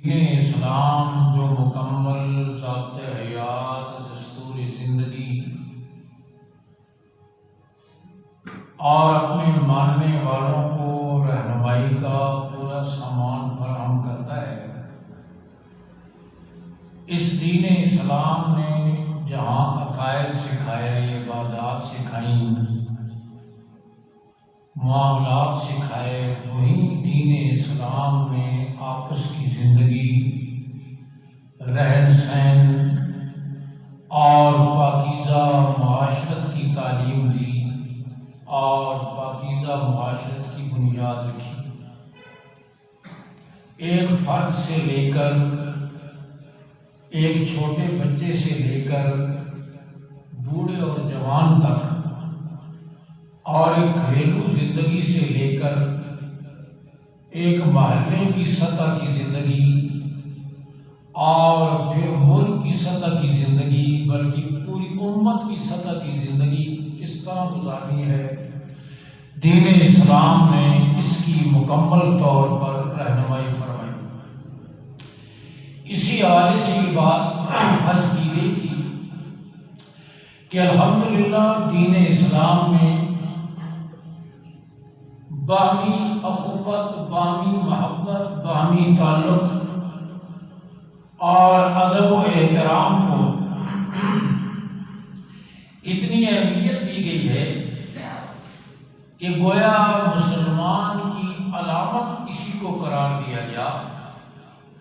دین اسلام جو مکمل ضابط حیات، دستور زندگی اور اپنے ماننے والوں کو رہنمائی کا پورا سامان فراہم کرتا ہے، اس دین اسلام نے جہاں عقائد سکھائے، عبادات سکھائیں، معاملات سکھائے، وہیں دین اسلام نے آپس کی زندگی، رہن سہن اور پاکیزہ معاشرت کی تعلیم دی اور پاکیزہ معاشرت کی بنیاد رکھی۔ ایک فرد سے لے کر، ایک چھوٹے بچے سے لے کر بوڑھے اور جوان تک، اور ایک گھریلو زندگی سے لے کر ایک محلے کی سطح کی زندگی اور پھر ملک کی سطح کی زندگی، بلکہ پوری امت کی سطح کی زندگی کس طرح گزارنی ہے، دین اسلام نے اس کی مکمل طور پر رہنمائی فرمائی۔ اسی حوالے سے یہ بات عرض کی گئی تھی کہ الحمدللہ دین اسلام میں باہمی اخوت، باہمی محبت، باہمی تعلق اور ادب و احترام کو اتنی اہمیت دی گئی ہے کہ گویا مسلمان کی علامت اسی کو قرار دیا گیا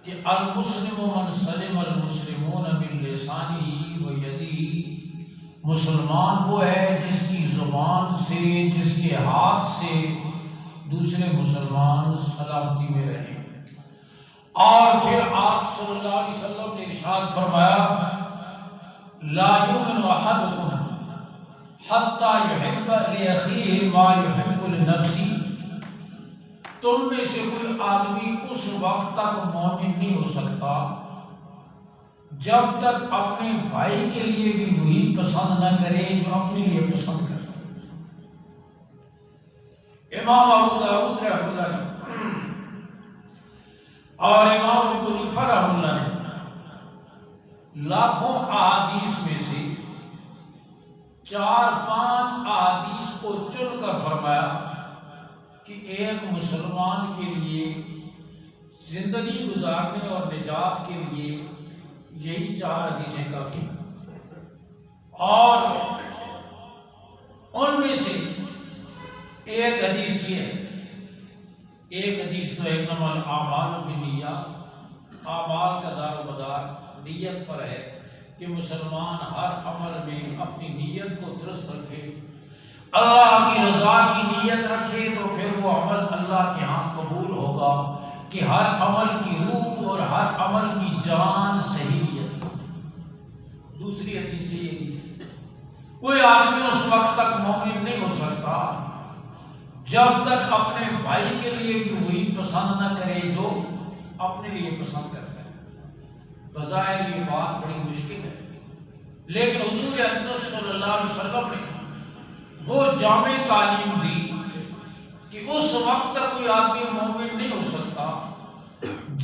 کہ المسلم من سلم المسلمون من لسانہ و یدہ، مسلمان وہ ہے جس کی زبان سے، جس کے ہاتھ سے دوسرے مسلمان سلامتی میں رہیں۔ اور پھر آپ صلی اللہ علیہ وسلم نے ارشاد فرمایا، لا یؤمن احدکم حتی یحب لاخیہ ما یحب لنفسہ، تم میں سے کوئی آدمی اس وقت تک مومن نہیں ہو سکتا جب تک اپنے بھائی کے لیے بھی وہی پسند نہ کرے جو اپنے لیے پسند کرتا۔ امام ابو داؤد رحمہ اللہ نے اور امام ابو حنیفہ رحمہ اللہ نے لاکھوں احادیث میں سے 4-5 احادیث کو چن کر فرمایا کہ ایک مسلمان کے لیے زندگی گزارنے اور نجات کے لیے یہی 4 حدیثیں کافی ہیں۔ اور ان میں سے ایک حدیث یہ ہے، ایک حدیث تو انما الاعمال بالنیات، اعمال کا دار و مدار نیت پر ہے کہ مسلمان ہر عمل میں اپنی نیت کو درست رکھے، اللہ کی رضا کی نیت رکھے تو پھر وہ عمل اللہ کے ہاں قبول ہوگا کہ ہر عمل کی روح اور ہر عمل کی جان صحیح نیت ہو۔ دوسری حدیث سے یہ حدیث ہے، کوئی آدمی اس وقت تک مومن نہیں ہو سکتا جب تک اپنے بھائی کے لیے بھی وہی پسند نہ کرے جو اپنے لیے پسند کرتا ہے۔ بظاہر یہ بات بڑی مشکل ہے، لیکن حضور اقدس صلی اللہ علیہ وسلم نے وہ جامع تعلیم دی کہ اس وقت تک کوئی آدمی مومن نہیں ہو سکتا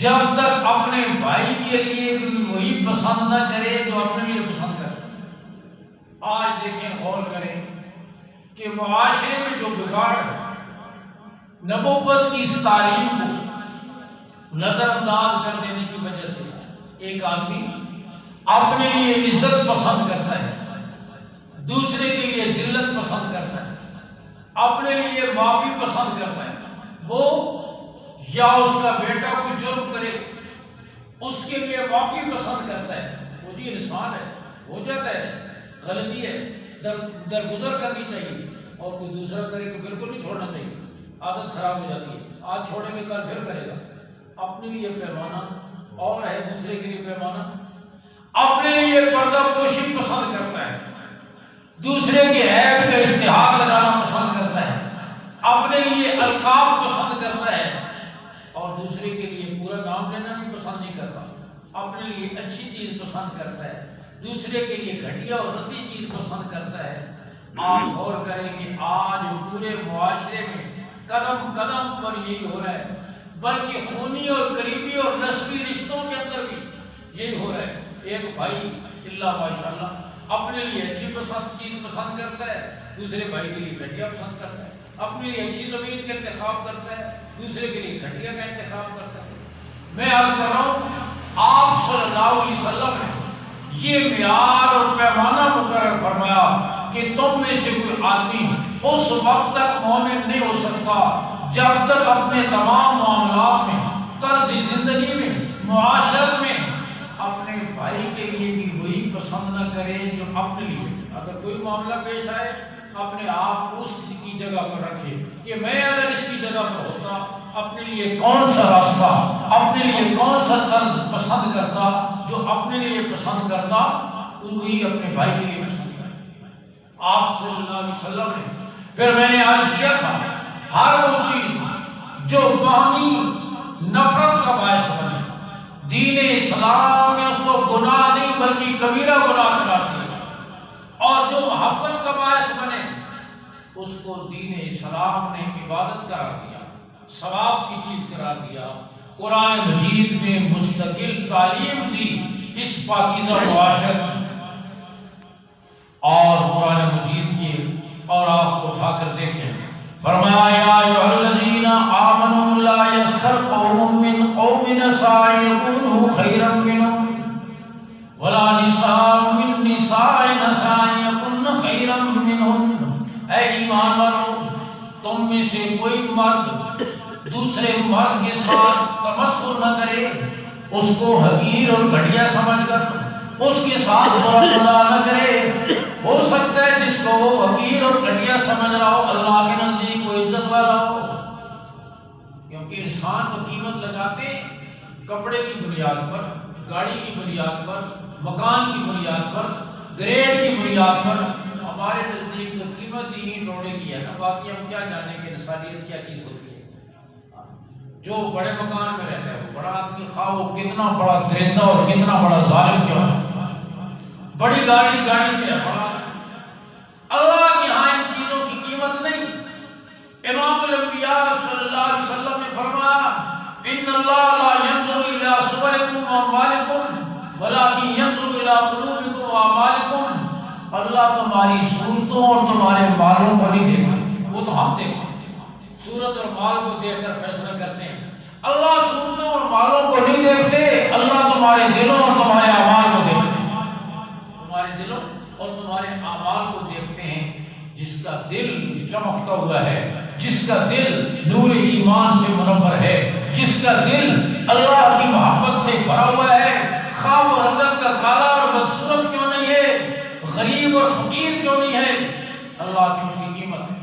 جب تک اپنے بھائی کے لیے بھی وہی پسند نہ کرے جو اپنے لیے پسند کرتا ہے۔ آج دیکھیں، غور کریں کہ معاشرے میں جو بگاڑ ہے، نبوت کی اس تعلیم کو نظر انداز کر دینے کی وجہ سے ایک آدمی اپنے لیے عزت پسند کرتا ہے، دوسرے کے لیے ذلت پسند کرتا ہے، اپنے لیے معافی پسند کرتا ہے۔ وہ یا اس کا بیٹا کوئی جرم کرے اس کے لیے معافی پسند کرتا ہے، وہ جی انسان ہے، ہو جاتا ہے، غلطی ہے، درگزر کرنی چاہیے، اور کوئی دوسرا کرے تو بالکل نہیں چھوڑنا چاہیے، عادت خراب ہو جاتی ہے، آج چھوڑیں گے کل پھر کرے گا۔ اپنے لیے پیمانہ اور ہے، دوسرے کے لیے پیمانہ، اپنے لیے پردہ پوشی پسند کرتا ہے، دوسرے کے عیب کا اشتہار لگانا پسند کرتا ہے، اپنے لیے القاب پسند کرتا ہے اور دوسرے کے لیے پورا نام لینا بھی پسند نہیں کرتا، اپنے لیے اچھی چیز پسند کرتا ہے، دوسرے کے لیے گھٹیا اور ردی چیز پسند کرتا ہے۔ آپ غور کریں کہ آج پورے معاشرے میں قدم قدم پر یہی ہو رہا ہے، بلکہ خونی اور قریبی اور نسبی رشتوں یہی ہو رہا ہے. ایک بھائی اللہ ماشاءاللہ اپنے لیے اچھی چیز پسند کرتا ہے، دوسرے بھائی کے لیے گھٹیا پسند کرتا ہے. اپنے لیے اچھی زمین کا انتخاب کرتا ہے، دوسرے کے لیے گھٹیا کا انتخاب کرتا ہے. میں عرض کر رہا ہوں آپ صلی اللہ علیہ وسلم نے یہ معیار اور پیمانہ مقرر فرمایا کہ تم میں سے کوئی آدمی اس وقت تک مومن نہیں ہو سکتا جب تک اپنے تمام معاملات میں، طرز زندگی میں، معاشرت میں اپنے بھائی کے لیے بھی وہی پسند نہ کرے جو اپنے لیے. اگر کوئی معاملہ پیش آئے اپنے آپ اس کی جگہ پر رکھے کہ میں اگر اس کی جگہ پر ہوتا اپنے لیے کون سا راستہ، اپنے لیے کون سا طرز پسند کرتا جو اپنے لیے پسند کرتا وہی اپنے بھائی کے لیے پسند کرتا. آپ صلی اللہ علیہ وسلم نے پھر میں نے عرض کیا تھا ہر وہ چیز جو باہمی نفرت کا باعث بنے، دین اسلام نے اس کو گناہ نہیں بلکہ کبیرہ گناہ قرار دیا، اور جو محبت کا باعث بنے اس کو دین اسلام نے عبادت قرار دیا، ثواب کی چیز قرار دیا. قرآن مجید میں مستقل تعلیم دی اس پاکیزہ معاشرت میں. اور قرآن مجید کی اور آپ کو اٹھا کر دیکھیں، فرمایا یا ایھا الذین آمنوا لا یسخر قوم من قوم عسى ان یکونوا خیرا منهم ولا نساء من نساء عسى ان یکن خیرا منهن. اے ایمان والو، تم میں سے کوئی مرد دوسرے مرد کے ساتھ تمسخر نہ کرے، اس کو حقیر اور گھٹیا سمجھ کر اس کے ساتھ برا بھلا نہ کرے. ہو سکتا ہے جس کو وہ حقیر اور گھٹیا سمجھ رہا ہو اللہ کے نزدیک وہ عزت والا ہو. کیونکہ انسان کو قیمت لگاتے کپڑے کی بنیاد پر، گاڑی کی بنیاد پر، مکان کی بنیاد پر، گریڈ کی بنیاد پر. ہمارے نزدیک تو قیمت ہی اینٹ روڑے کی ہے نا، باقی ہم کیا جانیں کہ انسانیت کیا چیز ہوتی ہے. جو بڑے مکان میں رہتا ہے وہ بڑا آدمی، خواہ وہ کتنا بڑا درندہ اور کتنا بڑا ظالم کیوں ہے، بڑی گاڑی میں ہے بڑا. اللہ کے ہاں ان چیزوں کی قیمت نہیں. امام الانبیاء صلی اللہ علیہ وسلم نے فرمایا ان اللہ لا ينظر الى صورکم واعمالکم ولکن ينظر الى قلوبکم واعمالکم. اللہ تمہاری صورتوں اور تمہارے مالوں کو نہیں دیکھتا، وہ تو ہم دیکھتے ہیں. صورت اور مال کو دیکھ کر فیصلہ کرتے ہیں. اللہ صورتوں اور مالوں کو نہیں دیکھتے، اللہ تمہارے دلوں اور تمہارے اعمال کو دیکھتے ہیں. تمہارے دلوں اور تمہارے اعمال کو دیکھتے ہیں. جس کا دل چمکتا ہوا ہے، جس کا دل نور ایمان سے منور ہے، جس کا دل اللہ کی محبت سے بھرا ہوا ہے، خواہ وہ رنگت کا کالا اور بدصورت کیوں نہیں ہے، غریب اور فقیر کیوں نہیں ہے، اللہ کی اس کی قیمت ہے.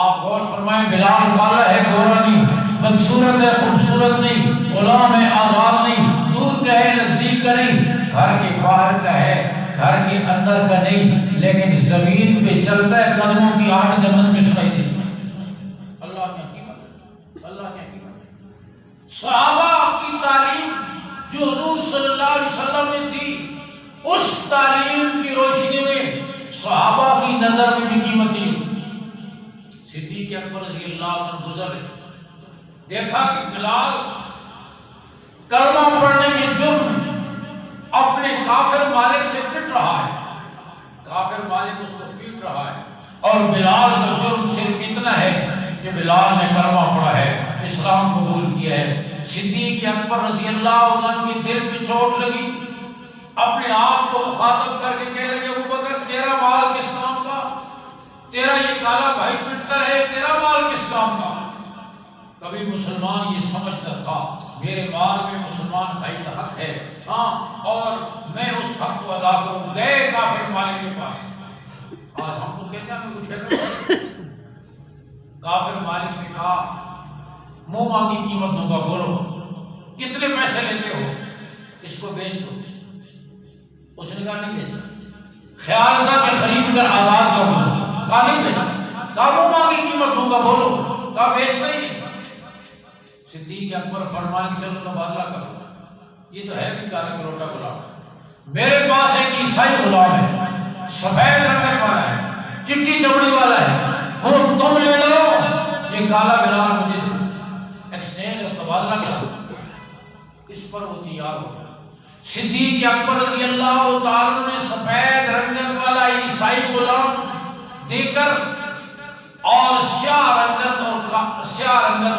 آپ غور فرمائیں، بلال کالا ہے گورا نہیں، بدصورت ہے خوبصورت نہیں، غلام ہے آزاد نہیں، دور کا ہے نزدیک کا نہیں، گھر کے باہر کا ہے گھر کے اندر کا نہیں، لیکن زمین پہ چلتا ہے قدموں کی آہٹ جنت میں سنائی دیتی ہے. اللہ کی قیمت ہے، اللہ کی قیمت ہے. صحابہ کی تعلیم جو حضور صلی اللہ علیہ وسلم نے دی، اس تعلیم کی روشنی میں صحابہ کی نظر میں بھی قیمت دی. صدیق اکبر رضی اللہ عنہ گزر دیکھا کہ بلال کلمہ پڑھنے کے جرم میں اپنے کافر مالک سے پٹ رہا ہے، کافر مالک اس کو پیٹ رہا ہے، اور بلال کا جرم صرف اتنا ہے کہ بلال نے کلمہ پڑھا ہے، اسلام قبول کیا ہے. صدیق اکبر رضی اللہ عنہ کے دل پہ چوٹ لگی، اپنے آپ کو مخاطب کر کے کہنے لگے ابوبکر تیرا مال کس کام کا، تیرا یہ کالا بھائی پٹتا ہے، تیرا مال کس کام کا. کبھی مسلمان یہ سمجھتا تھا میرے مال میں مسلمان بھائی کا حق ہے، ہاں، اور میں اس حق کو ادا کروں. گئے کافر مالک کے پاس. آج ہم تو کہتے ہیں ہمیں کچھ ہے. کافر مالک سے کہا منہ مانگی قیمت دوں گا، بولو کتنے پیسے لیتے ہو، اس کو بیچ دو. اس نے کہا نہیں بیچا. خیال تھا کہ خرید کر آزاد کر دوں، کہا نہیں بیچا. کہا منہ مانگی قیمت دوں گا، بولو. کہا بیچتا ہی نہیں. صدیق اکبر فرمان کی چلو تبادلہ کرو، یہ تو ہے بھی کالا کلوٹا غلام. میرے پاس ایک عیسائی غلام ہے، سفید رنگت والا ہے، چٹی چمڑی والا ہے، وہ تم لے لو، یہ کالا بلال مجھے ایکسچینج اور تبادلہ کرو. اس پر وہ تیار ہو گیا. صدیق اکبر رضی اللہ تعالیٰ نے سفید رنگت والا عیسائی غلام دے کر اور سیاہ رنگت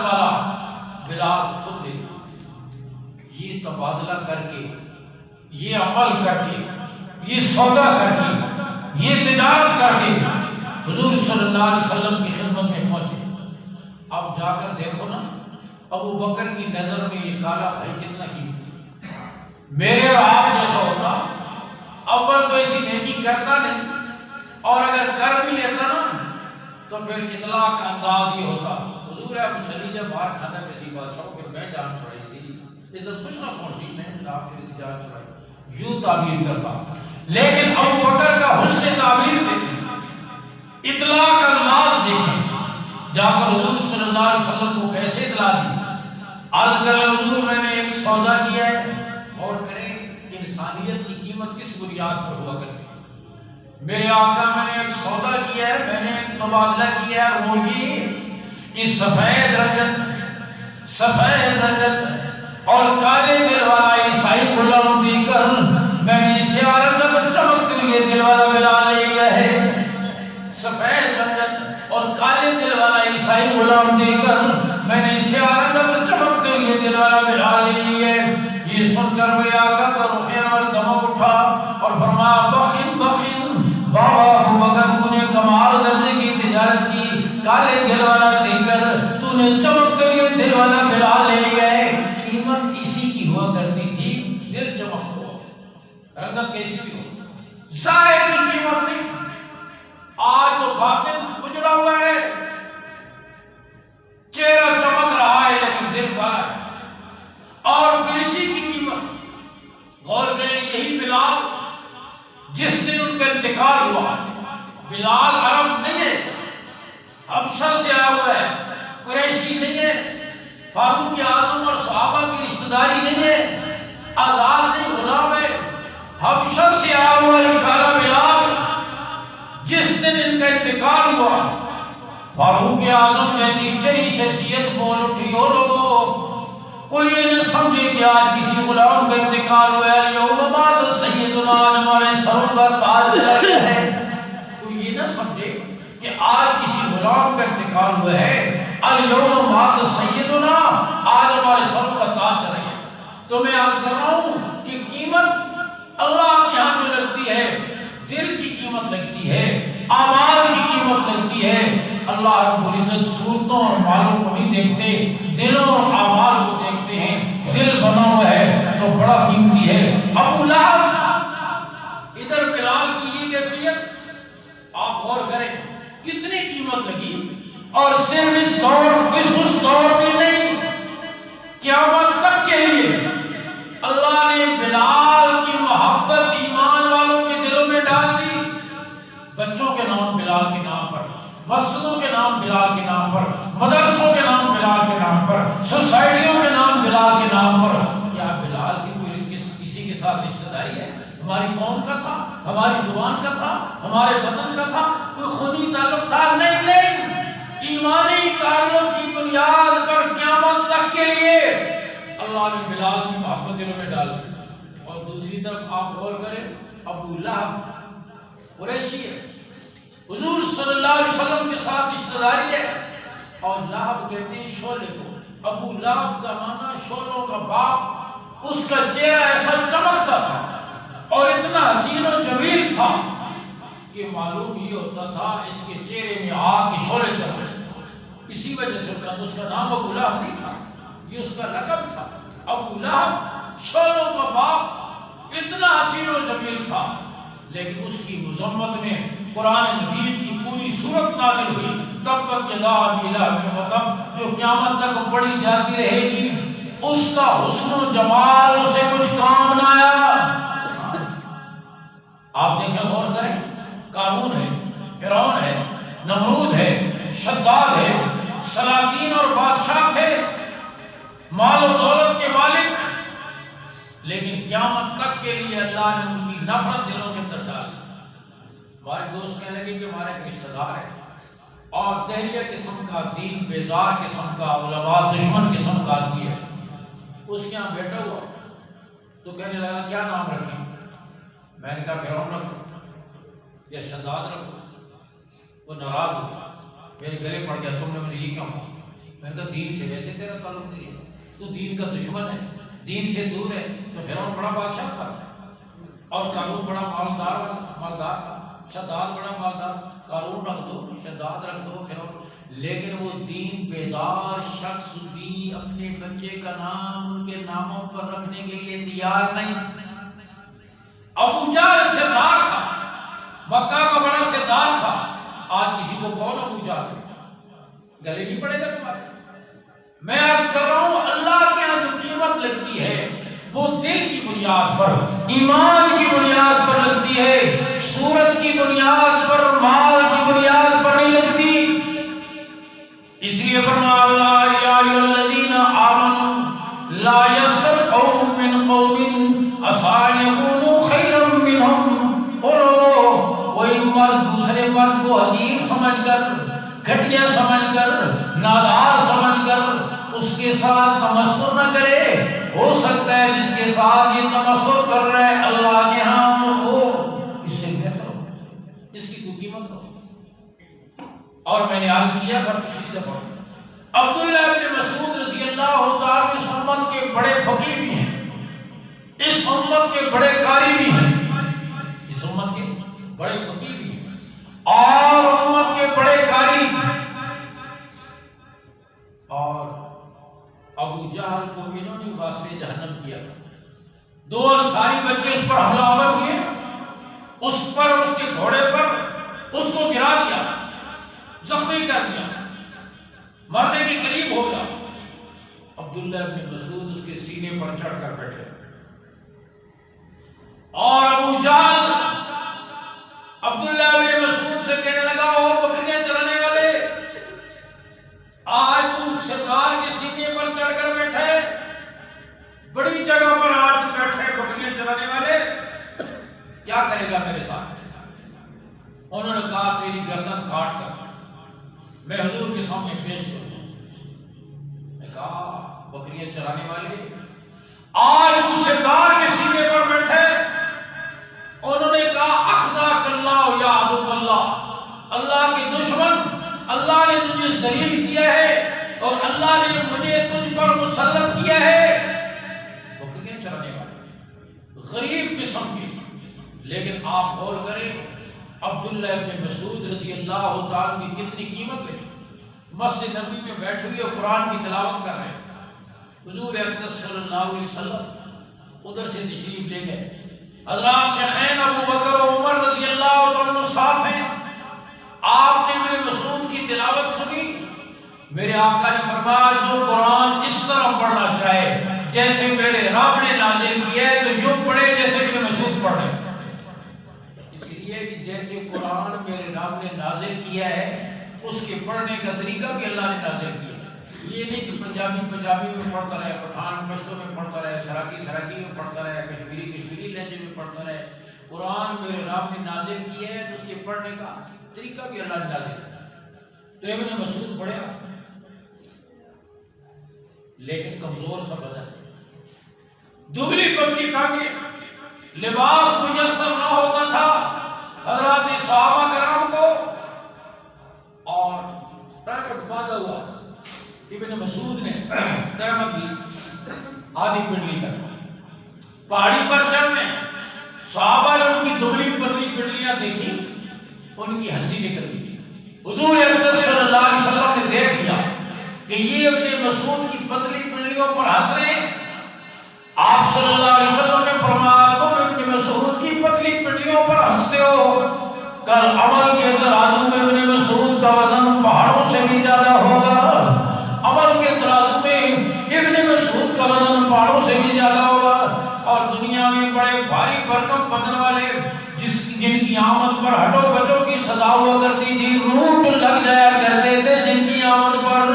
والا بلال خود لے لیا۔ یہ تبادلہ کر کے، یہ عمل کر کے، یہ سودا کر کے، یہ تجارت کر کے حضور صلی اللہ علیہ وسلم کی خدمت میں پہنچے۔ اب جا کر دیکھو نا، ابو بکر کی نظر میں یہ کالا بھائی کتنا قیمتی، میرے اور آپ جیسا ہوتا۔ اول تو ایسی نیکی کرتا نہیں، اور اگر کر بھی لیتا نا تو پھر اطلاع کا انداز یہ ہوتا، حضور ہے مسلیجہ باہر کھانا کسی بادشاہ پھر میں جان چھڑائی دی، اس دن کچھ نہ پہنچی میں جناب پھر جان چھڑائی، یوں تعبیر کرتا۔ لیکن ابو بکر کا حسن تعبیر دیکھیں، اطلاع کا انداز دیکھیں، جا کر حضور صلی اللہ علیہ وسلم کو کیسے اطلاع دی۔ عرض کر حضور میں نے ایک سودا کیا ہے، اور کریں انسانیت کی قیمت کس بنیاد پر ہوا کرتی تھی۔ میرے آقا میں نے ایک سودا کیا ہے، میں نے ایک تبادلہ کیا ہے، وہ یہ کہ سفید رنگت اور کالے دل والا عیسائی غلام دے کر میں نے سیاہ رنگت اور چمکتے ہوئے دل والا بلال لے لیا ہے۔ سفید رنگت اور کالے دل والا عیسائی غلام دے کر میں نے سیاہ رنگت اور چمکتے ہوئے دل والا بلال لے لیا ہے۔ یہ سن کر میرے آقا کا رخ انور دمک اٹھا اور فرمایا بخن بابا ابو بکر، تو نے کمال درجے کی تجارت کی، کالے دل والا دے کر تو نے چمکتے ہوئے دل والا بلال لے لیا ہے۔ قیمت اسی کی ہوا کرتی تھی، دل چمک ہو، رنگت کیسی بھی ہو، ظاہر کی قیمت نہیں تھی۔ آج تو باطن اجڑا ہوا ہے، چہرہ چمک رہا ہے لیکن دل کالا ہے، اور پھر اسی کی قیمت۔ غور کریں، یہی بلال جس دن ان کا انتقال ہوا، بلال عرب نہیں ہے، حبشہ سے آیا ہوا ہے، قریشی نہیں ہے، فاروق اعظم اور صحابہ کی رشتہ داری نہیں ہے، آزاد نہیں، غلام ہے، حبشہ سے آیا ہوا ہے کالا بلال۔ جس دن ان کا انتقال ہوا، فاروق اعظم جیسی چری شخصیت بول اٹھی، ہو لوگو کوئی یہ نہ سمجھے کہ آج کسی غلام کا انتقال ہوا ہے، یوم مات سیدنا، ہمارے سروں پر تاج لگا ہے۔ کوئی یہ نہ سمجھے کہ آج کسی غلام کا انتقال ہوا ہے، الیوم مات سیدنا، آج ہمارے سروں کا تاج چلا گیا۔ تو میں عرض کر رہا ہوں کہ قیمت اللہ کے ہاں جو لگتی ہے، دل کی قیمت لگتی ہے، اعمال کی قیمت لگتی ہے۔ اللہ رب العزت صورتوں اور مالوں کو نہیں دیکھتے، دلوں اور اعمال کو دیکھتے ہیں۔ دل بنا ہوا ہے تو بڑا قیمتی ہے۔ ابو لہب، ادھر بلال کی یہ کیفیت آپ غور کریں، کتنی قیمت لگی، اور صرف اس دور میں نہیں، قیامت تک کے لیے اللہ نے بلال کی محبت ایمان والوں کے دلوں میں ڈال دی۔ بچوں کے نام بلال کے نام پر، مسجدوں کے نام بلال کے نام پر، مدرسوں کے نام بلال کے نام پر، سوسائٹیوں کے نام بلال کے نام پر۔ کیا بلال کی کوئی کسی کے ساتھ رشتہ داری ہے؟ ہماری قوم کا تھا، ہماری زبان کا تھا، ہمارے وطن کا تھا، کوئی خونی تعلق تھا؟ نہیں، ایمانی تعلق کی بنیاد پر قیامت تک کے لیے اللہ نے بلال کی محبت دلوں میں ڈال دی۔ اور دوسری طرف آپ غور کریں، ابو لہب قریشی ہے، حضور صلی اللہ علیہ وسلم کے ساتھ رشتہ داری ہے، اور لہب کہتے ہیں شعلے کو۔ ابو لہب کا معنی شعلوں کا باپ، اس کا چہرہ ایسا چمکتا تھا اور اتنا حسین و جمیل تھا کہ معلوم یہ ہوتا تھا اس کے چہرے میں آگ کے شعلے چل رہے۔ اسی وجہ سے اس کا نام ابو لہب نہیں تھا، یہ اس کا لقب تھا۔ ابو لہب شعلوں کا باپ، اتنا حسین و جمیل تھا، لیکن اس کی مذمت میں قرآن مجید کی پوری سورت نازل ہوئی، تبت یدا ابی لہب وتب، جو قیامت تک پڑھی جاتی رہے گی۔ اس کا حسن و جمال اسے کچھ کام نہ آیا۔ آپ دیکھیں، غور کریں، قارون ہے، فرعون ہے، نمرود ہے، شداد ہے، سلاطین اور بادشاہ تھے، مال و دولت کے مالک، لیکن قیامت تک کے لیے اللہ نے ان کی نفرت دلوں کے اندر ڈالی۔ ہمارے دوست کہنے لگے کہ ہمارا ایک رشتہ دار ہے، اور دہریہ قسم کا، دین بیزار قسم کا، علماء دشمن قسم کا آدمی ہے، اس کے یہاں بیٹھا ہوا تو کہنے لگا کیا نام رکھیں؟ میں نے کہا فرعون رکھو یا شداد رکھو۔ وہ ناراض ہوا، میرے گلے پڑ گیا، تم نے مجھے یہ کہا؟ میں نے کہا دین سے ویسے تیرا تعلق نہیں ہے، تو دین کا دشمن ہے، دین سے دور ہے۔ تو فرعون بڑا بادشاہ تھا اور قارون بڑا مالدار تھا، شداد بڑا مالدار، قارون رکھ دو، شداد رکھ دو، فرعون۔ لیکن وہ دین بیدار شخص بھی اپنے بچے کا نام ان کے ناموں پر رکھنے کے لیے تیار نہیں۔ ابو جہل سردار تھا، مکہ کا بڑا سردار تھا، آج کسی کو کون ابو جہل گلے نہیں پڑے گا تمہارے۔ میں عرض کر رہا ہوں اللہ کے یہاں جو قیمت لگتی ہے وہ دل کی بنیاد پر، ایمان کی بنیاد پر لگتی ہے، صورت کی بنیاد پر، مال کی بنیاد پر نہیں لگتی۔ اس لیے فرمایا یا ایھا الذین آمنوا لا یسخر قوم من قوم عسى ان یکونوا خیرا منهم۔ وہی مرد دوسرے مرد کو حقیر سمجھ کر، گھٹیا سمجھ کر، نادار سمجھ کر اس کے ساتھ تمسخر نہ کرے۔ ہو سکتا ہے جس کے ساتھ یہ تمسخر کر رہا ہے اللہ کے ہاں وہ اس سے بہتر ہو، اس کی کوئی قیمت ہو۔ اور میں نے عرض کیا تھا پچھلی دفعہ، عبداللہ ابن مسعود رضی اللہ تعالیٰ اس امت کے بڑے فقیہ بھی ہیں، اس امت کے بڑے قاری بھی ہیں، اس امت کے بڑے فقیہ بھی ہیں اور امت کے بڑے قاری۔ اور ابو جہل کو انہوں نے واسطے جہنم کیا تھا۔ دو انصاری بچے اس پر حملہ آور ہوئے، اس پر، اس کے گھوڑے پر اس کو گرا دیا، زخمی کر دیا، مرنے کے قریب ہو گیا۔ عبداللہ ابن مسعود اس کے سینے پر چڑھ کر بیٹھے اور ابو جہل عبداللہ ابن مسعود سے کہنے لگا او بکریاں چرانے والے، آج تو سردار کے سینے پر چڑھ کر بیٹھے، بڑی جگہ پر آج تو بیٹھے بکریاں چرانے والے، کیا کرے گا میرے ساتھ؟ انہوں نے کہا تیری گردن کاٹ کر میں حضور کے سامنے پیش کروں۔ میں کہا بکریاں چرانے والے، آج تو سردار کے سینے پر بیٹھے۔ انہوں نے کہا اخذاک اللہ یا عدو اللہ، اللہ کے دشمن، اللہ نے تجھے ذلیل کیا ہے اور اللہ نے مجھے تجھ پر مسلط کیا ہے۔ بکریاں چرانے والے غریب قسم کے، لیکن آپ غور کریں عبداللہ ابن مسعود رضی اللہ تعالیٰ کی کتنی قیمت لگی، مسجد نبی میں بیٹھے ہوئے قرآن کی تلاوت کر رہے ہیں، حضور اقدس صلی اللہ علیہ وسلم ادھر سے تشریف لے گئے، حضرات شیخین ابو بکر و عمر رضی اللہ عنہ ساتھ ہیں، آپ نے ابن مسعود کی تلاوت سنی، میرے آقا نے فرمایا جو قرآن اس طرح پڑھنا چاہے جیسے میرے رب نے نازل کیا ہے تو یوں پڑھے جیسے ابن مسعود پڑھ رہے ہیں، اس لیے کہ جیسے قرآن میرے رب نے نازل کیا ہے اس کے پڑھنے کا طریقہ بھی اللہ نے نازل کیا ہے۔ یہ نہیں کہ پنجابی میں پڑھتا رہے، پٹھان پشتو میں پڑھتا رہے، سراکی میں پڑھتا رہے، کشمیری لہجے میں پڑھتا رہے۔ قرآن میرے رب نے نازل کیا ہے تو اس کے پڑھنے کا طریقہ بھی اللہ نے نازل کیا۔ تو ابن مسعود پڑھا، لیکن کمزور سا بدن، دبلی پتلی ٹانگیں، لباس میسر نہ ہوتا تھا حضرات صحابہ کرام کو، اور ٹرک باندھا ہوا ابن مسعود نے تیمم بھی آدھی پنڈلی تک پہاڑی پر چڑھنے، صحابہ نے ان کی دبلی پتلی پنڈلیاں دیکھی، ان کی ہنسی نکل گئی۔ حضور اقدس صلی اللہ علیہ وسلم نے دیکھ لیا کہ یہ ابن مسعود کی پتلی پنڈلیوں پر ہنس رہے ہیں۔ آپ صلی اللہ علیہ وسلم نے فرمایا تم ابن مسعود کی پتلی پنڈلیوں پر ہنستے ہو، کل عمل کے ترازو میں ابن مسعود کا وزن پہاڑوں سے بھی زیادہ ہوگا، عمل کے ترازو میں ابن مسعود کا وزن پہاڑوں سے بھی زیادہ ہوگا۔ اور دنیا میں بڑے بھاری بھرکم بدن والے جن کی آمد پر ہٹو بچو کی صدا ہوا کرتی تھی، روٹ لگ جایا کرتے تھے جن کی آمد پر،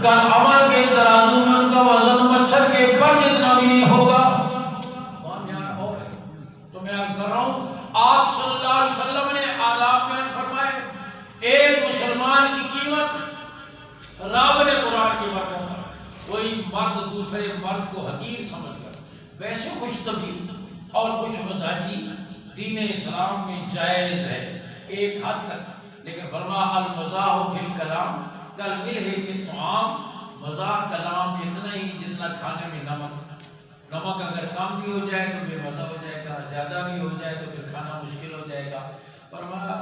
کل عمل کے ترازو میں ان کا وزن مچھر کے پر جتنا بھی نہیں ہوگا۔ تو میں عرض کر رہا ہوں آپ صلی اللہ علیہ وسلم نے آداب بیان فرمائے، ایک مسلمان کی قیمت رب نے قرآن کی برکت پر، کوئی مرد دوسرے مرد کو حقیر سمجھ کر، ویسے خوش طبعی اور خوش مزاجی دین اسلام میں جائز ہے ایک حد تک، لیکن فرما المزاح فی الکلام کالملح فی الطعام، مزاح کلام اتنا ہی جتنا کھانے میں نمک اگر کم بھی ہو جائے تو بے مزہ ہو جائے گا، زیادہ بھی ہو جائے تو پھر کھانا مشکل ہو جائے گا۔ فرمایا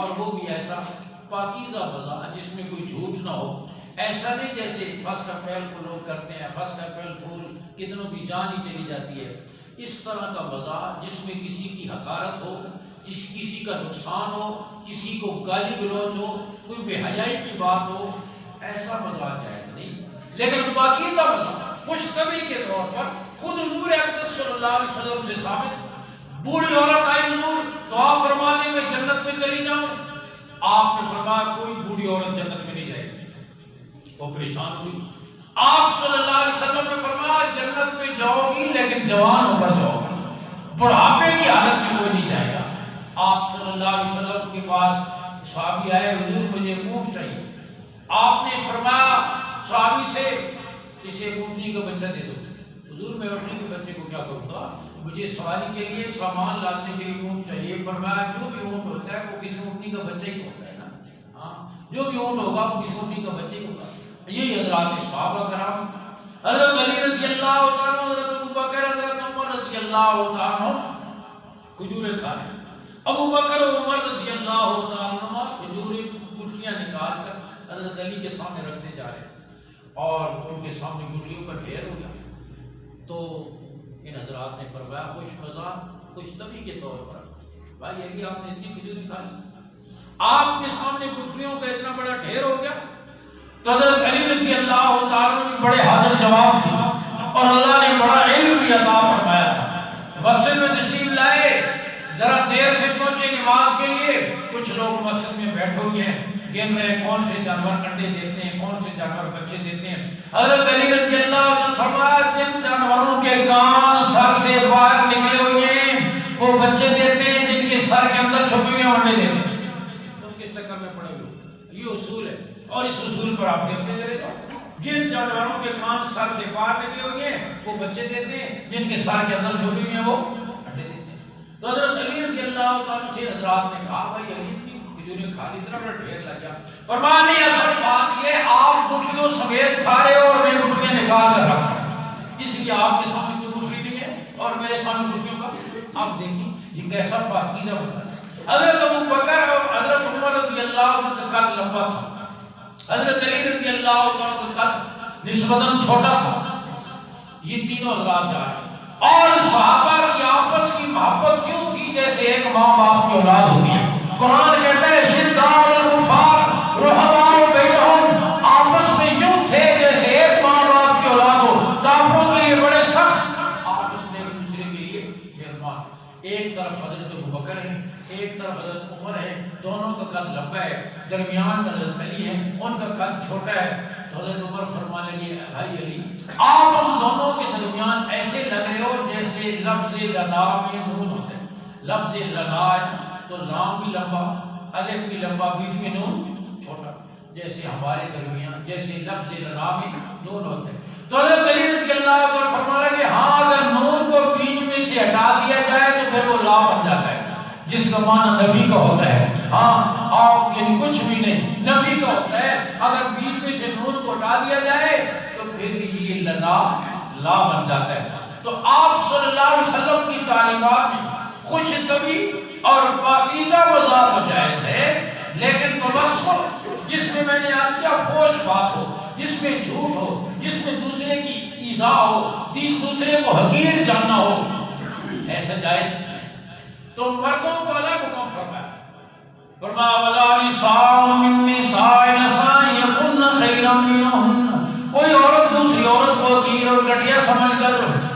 اور وہ بھی ایسا پاکیزہ مزاح جس میں کوئی جھوٹ نہ ہو، ایسا نہیں جیسے فرسٹ اپریل کو لوگ کرتے ہیں، فرسٹ اپریل فول کتنوں کی جان ہی چلی جاتی ہے، اس طرح کا مزاح جس میں کسی کی حقارت ہو، کسی کا نقصان ہو، کسی کو گالی گلوچ ہو، کوئی بے حیائی کی بات ہو، ایسا مزاح جائز نہیں۔ لیکن پاکیزہ مزاح خوش طبعی کے طور پر خود حضور اقدس صلی اللہ علیہ وسلم سے ثابت، بوڑھی عورت آئی حضور دعا فرما دیں میں جنت میں چلی جاؤں، آپ نے فرمایا کوئی بوڑھی عورت جنت میں نہیں جائے گی، وہ پریشان ہوئی۔ آپ صلی اللہ علیہ وسلم نے فرمایا جنت میں جاؤ گی لیکن جوان ہو کر جاؤ گی، بڑھاپے کی حالت میں کوئی نہیں جائے گا۔ آپ صلی اللہ علیہ وسلم کے پاس صحابی آئے، حضور مجھے اونٹ چاہیے۔ آپ نے فرمایا صحابی سے اسے اونٹنی کا بچہ دے دو۔ حضور میں اونٹنی کے بچے کو کیا کروں گا، مجھے سواری کے لیے سامان لانے کے لیے اونٹ چاہیے۔ فرمایا جو بھی اونٹ ہوتا ہے وہ کسی اونٹنی کا بچہ ہی ہوتا ہے نا، ہاں جو بھی اونٹ ہوگا وہ کسی اونٹنی کا بچہ ہی ہوگا۔ یہی حضرات صحابہ کرام، حضرت علی رضی اللہ تعالیٰ عنہ، حضرت ابوبکر، حضرت عمر رضی اللہ تعالیٰ عنہ کھجوریں کھا رہے ہیں۔ ابوبکر و عمر رضی اللہ تعالیٰ عنہ کھجوریں گٹھلیاں نکال کر حضرت علی کے سامنے رکھتے جا رہے ہیں، اور ان کے سامنے گٹھلیوں کا ڈھیر ہو گیا۔ تو ان حضرات نے فرمایا خوش مزاح خوش طبعی کے طور پر، بھائی علی آپ نے اتنی کھجوریں کھا لی، آپ کے سامنے گٹھلیوں کا اتنا بڑا ڈھیر ہو گیا۔ تو حضرت علی رضی اللہ تعالیٰ نے بڑے حاضر جواب تھے اور اللہ نے بڑا علم بھی عطا فرمایا تھا۔ مسجد میں تشریف لائے، ذرا دیر سے پہنچے نماز کے لیے، کچھ لوگ مسجد میں بیٹھے ہوئے ہیں، گن رہے کون سے جانور انڈے دیتے ہیں، کون سے جانور بچے دیتے ہیں۔ حضرت علی رضی اللہ عنہ فرمایا جن جانوروں کے کان سر سے باہر نکلے ہوئے ہیں وہ بچے دیتے ہیں، جن کے سر کے اندر چھپے ہوئے انڈے دیتے ہیں۔ تم کس چکر میں پڑے ہو؟ یہ اصول ہے، اور اس اصول پر آپ دیکھتے چلے جاؤ۔ جن جانوروں کے کان سر سے باہر نکلے ہوئے ہیں وہ بچے دیتے ہیں، جن کے سر کے اندر چھپے ہوئے ہیں وہ انڈے دیتے ہیں۔ تو حضرت علی رضی اللہ تعالیٰ سے حضرات نے کہا بھائی علی اتنی کھجوریں کھا لی، اتنا بڑا ڈھیر لگ گیا۔ فرمایا نہیں، اصل بات یہ آپ گٹھلیوں سمیت کھا رہے ہو اور میں گٹھلیاں نکال کر رکھ رہا ہوں، اس لیے آپ کے سامنے کوئی گٹھلی نہیں ہے اور میرے سامنے گٹھلیوں کا۔ آپ دیکھیں یہ کیسا پاکیزہ ہوتا ہے۔ حضرت ابوبکر اور حضرت عمر رضی اللہ عنہ کا قد لمبا تھا، حضرت علی رضی اللہ عنہ کا قد نسبتاً چھوٹا تھا۔ یہ تینوں حضرات جا رہے ہیں اور صحابہ کی آپس کی محبت کیوں تھی جیسے ایک ماں باپ کی اولاد ہوتی ہے۔ قرآن کہتا ہے شداء الکفار رحماء بینہم، آپس میں یوں تھے جیسے ایک ماں باپ کی اولاد ہو، کافروں کے لیے بڑے سخت، آپس میں ایک دوسرے کے لیے مہربان۔ ایک طرف حضرت ابوبکر ہے، ایک طرف حضرت عمر ہے، دونوں کا قد لمبا ہے، درمیان میں حضرت علی ہے، ان کا قد چھوٹا ہے۔ تو حضرت عمر فرمانے لگے بھائی علی آپ ہم دونوں کے درمیان ایسے لگ رہے ہو جیسے لفظ لنا میں نون ہوتا ہے۔ لفظ لنا تو لام بھی لمبا، الف بھی لمبا، بیچ میں نون چھوٹا، جیسے ہمارے درمیان جیسے لفظ لنا میں نون ہوتا ہے۔ تو حضرت علی رضی اللہ عنہ فرمانے لگے ہاں اگر نون کو بیچ میں سے ہٹا دیا جائے تو پھر وہ لا بن جاتا ہے، جس کا معنی نفی کا ہوتا ہے۔ ہاں آپ یعنی کچھ بھی نہیں، نفی کا ہوتا ہے۔ اگر بیچ میں سے نون کو ہٹا دیا جائے تو پھر یہ لنا لا بن جاتا ہے۔ تو آپ صلی اللہ علیہ وسلم کی تعلیمات میں خوش طبعی اور پاکیزہ مزاح تو جائز ہے، لیکن تبسم جس میں نے عرض کیا فوش بات ہو، جس میں جھوٹ ہو، جس میں دوسرے کی ایذا ہو، دوسرے کو حقیر جاننا ہو، ایسا جائز نہیں۔ تو مردوں کو الگ حکم فرمایا، فرمایا وَلَا نِسَاءٌ مِّن نِّسَاءٍ عَسَىٰ أَن يَكُنَّ خَيْرًا مِّنْهُنَّ، کوئی عورت دوسری عورت کو حقیر اور گھٹیا سمجھ کر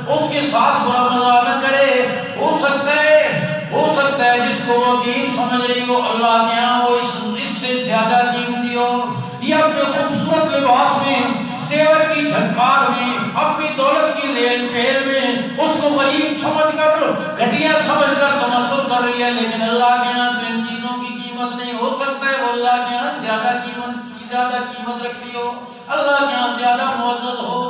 اس کے ساتھ برا مزاح نہ کرے۔ ہو سکتا ہے جس کو وہ حقیر سمجھ رہی ہو اللہ کے ہاں وہ اس سے زیادہ قیمتی ہو، یا اپنے خوبصورت لباس میں، زیور کی جھنکار میں، اپنی دولت کی ریل پھیل میں اس کو غریب سمجھ کر گھٹیا سمجھ کر تمسخر کر رہی ہے، لیکن اللہ کے ہاں تو ان چیزوں کی قیمت نہیں۔ ہو سکتا ہے وہ اللہ کے ہاں زیادہ قیمت رکھتی ہو، اللہ کے ہاں زیادہ معزز ہو۔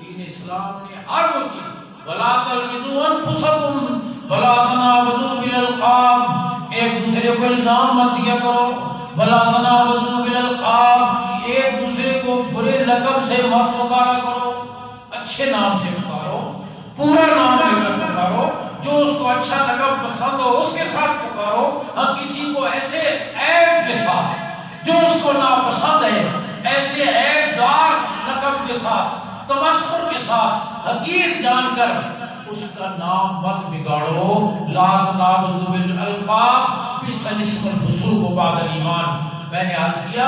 دین اسلام نے ہر وہ چیز ولا تلمزوا انفسکم ولا تنابزوا بالالقاب، ایک دوسرے کو الزام مت دیا کرو، ولا تنابزوا بالالقاب، ایک دوسرے کو برے لقب سے مت پکارا کرو، اچھے نام سے پکارو، پورا نام لے کر پکارو، جو اس کو اچھا لقب پسند ہو اس کے ساتھ پکارو، ہاں کسی کو ایسے عیب کے ساتھ جو اس کو ناپسند ہے، ایسے عیب دار لقب کے ساتھ، تمسخر کے ساتھ، حقیر جان کر اس کا نام مت بگاڑو۔ لا تنابزوا بالالقاب بئس الاسم الفسوق بعد الایمان۔ میں نے عرض کیا